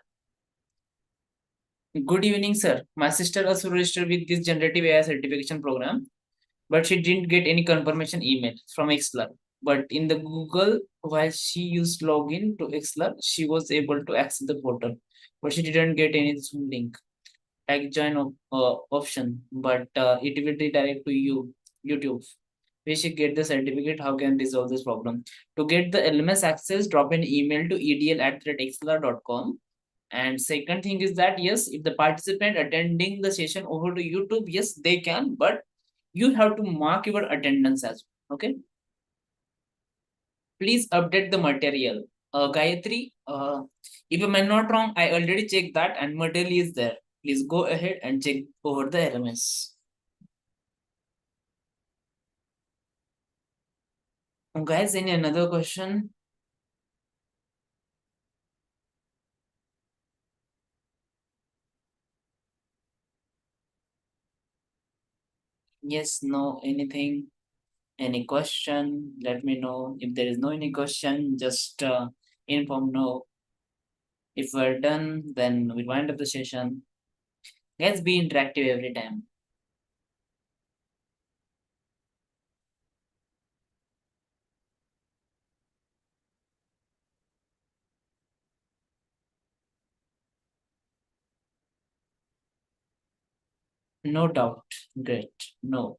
Good evening, sir. My sister also registered with this generative AI certification program, but she didn't get any confirmation email from Xlr. But in the Google, while she used login to Xlr, she was able to access the portal, but she didn't get any Zoom link like join option. But it will redirect to YouTube. We should get the certificate. How can resolve this problem? To get the LMS access, drop an email to edl@xlr.com. And second thing is that yes, if the participant attending the session over to YouTube, yes, they can, but you have to mark your attendance as well. Okay. Please update the material. Gayatri, if I'm not wrong, I already checked that and material is there. Please go ahead and check over the LMS. Guys, any another question? Yes, no, anything? Any question? Let me know. If there is no any question, just inform no. If we're done, then we wind up the session. Let's be interactive every time. No doubt. Great. No.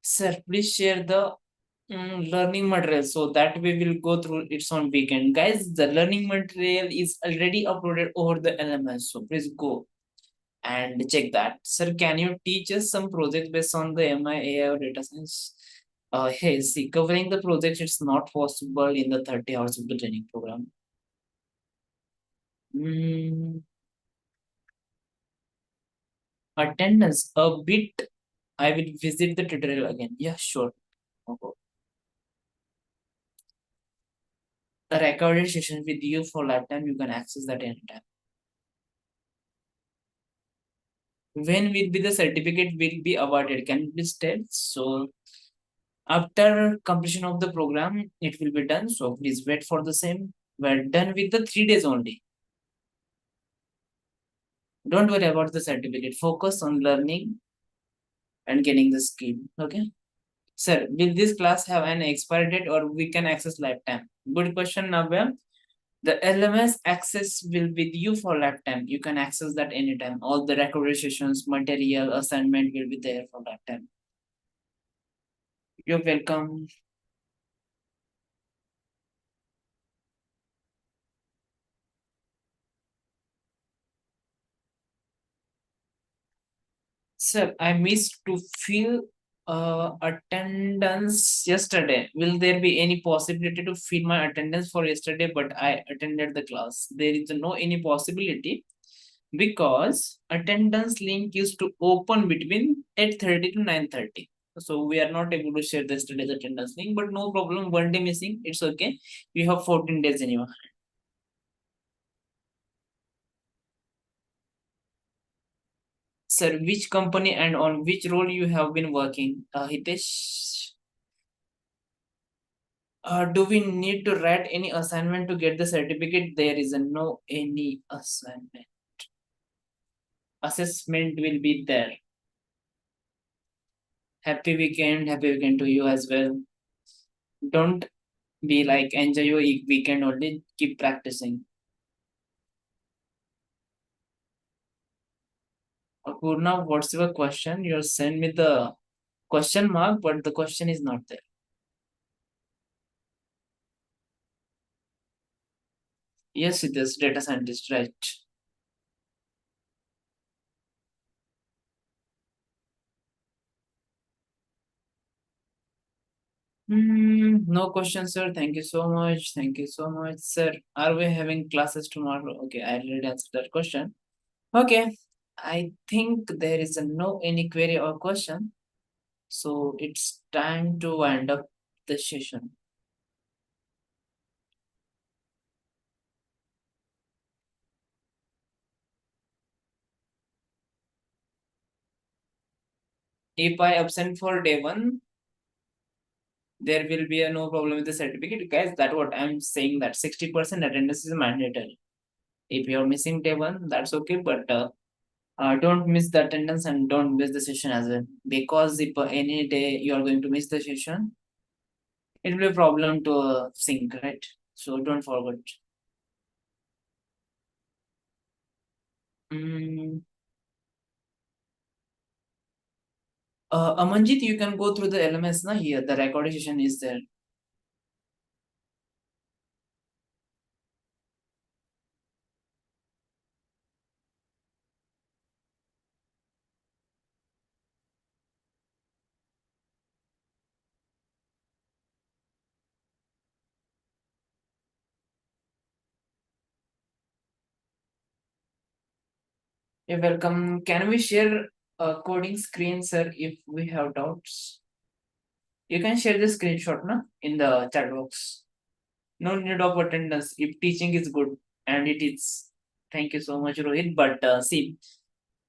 Sir, please share the learning material so that we will go through its on weekend. Guys, the learning material is already uploaded over the LMS. So please go and check that. Sir, can you teach us some projects based on the MI, AI or data science? Hey, see, covering the projects, it's not possible in the 30 hours of the training program. Mm, attendance, a bit. I will visit the tutorial again. Yeah, sure. Okay. A recorded session with you for lifetime, you can access that anytime. When will be the certificate will be awarded? Can you please tell? So after completion of the program, it will be done. So please wait for the same. We're done with the 3 days only. Don't worry about the certificate. Focus on learning and getting the skill. Okay. Sir, will this class have an expiry date or we can access lifetime? Good question, Navya. The LMS access will with you for lifetime. You can access that anytime. All the recorded sessions, material, assignment will be there for lifetime. You're welcome. Sir, I missed to fill attendance yesterday. Will there be any possibility to fill my attendance for yesterday? But I attended the class. There is no any possibility because attendance link used to open between 8:30 to 9:30. So we are not able to share the yesterday's attendance link, but no problem. One day missing, it's okay. We have 14 days anyway. Sir, which company and on which role you have been working? Hitesh, do we need to write any assignment to get the certificate? There is a no any assignment. Assessment will be there. Happy weekend to you as well. Don't be like enjoy your weekend only. Keep practicing. Purna, what's your question? You send me the question mark, but the question is not there. Yes, it is data scientist, right? No question, sir. Thank you so much. Thank you so much, sir. Are we having classes tomorrow? Okay, I already answered that question. Okay, I think there is a no any query or question. So it's time to wind up the session. If I absent for day one, there will be a no problem with the certificate. Guys, that's what I'm saying that 60% attendance is mandatory. If you're missing day one, that's okay, but don't miss the attendance and don't miss the session as well. Because if any day you are going to miss the session, it will be a problem to sync, right? So don't forget. Mm, Amanjit, you can go through the LMS na here. The recording session is there. You're welcome. Can we share a coding screen, sir, if we have doubts? You can share the screenshot na, in the chat box. No need of attendance if teaching is good, and it is. Thank you so much, Rohit. But see,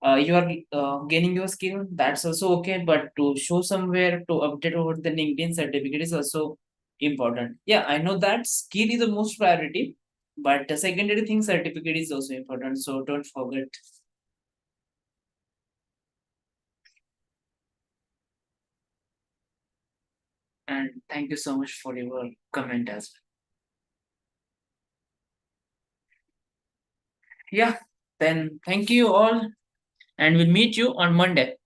you are gaining your skill. That's also okay. But to show somewhere to update over the LinkedIn certificate is also important. Yeah, I know that skill is the most priority, but the secondary thing certificate is also important. So don't forget. And thank you so much for your comment as well. Yeah, then thank you all, and we'll meet you on Monday.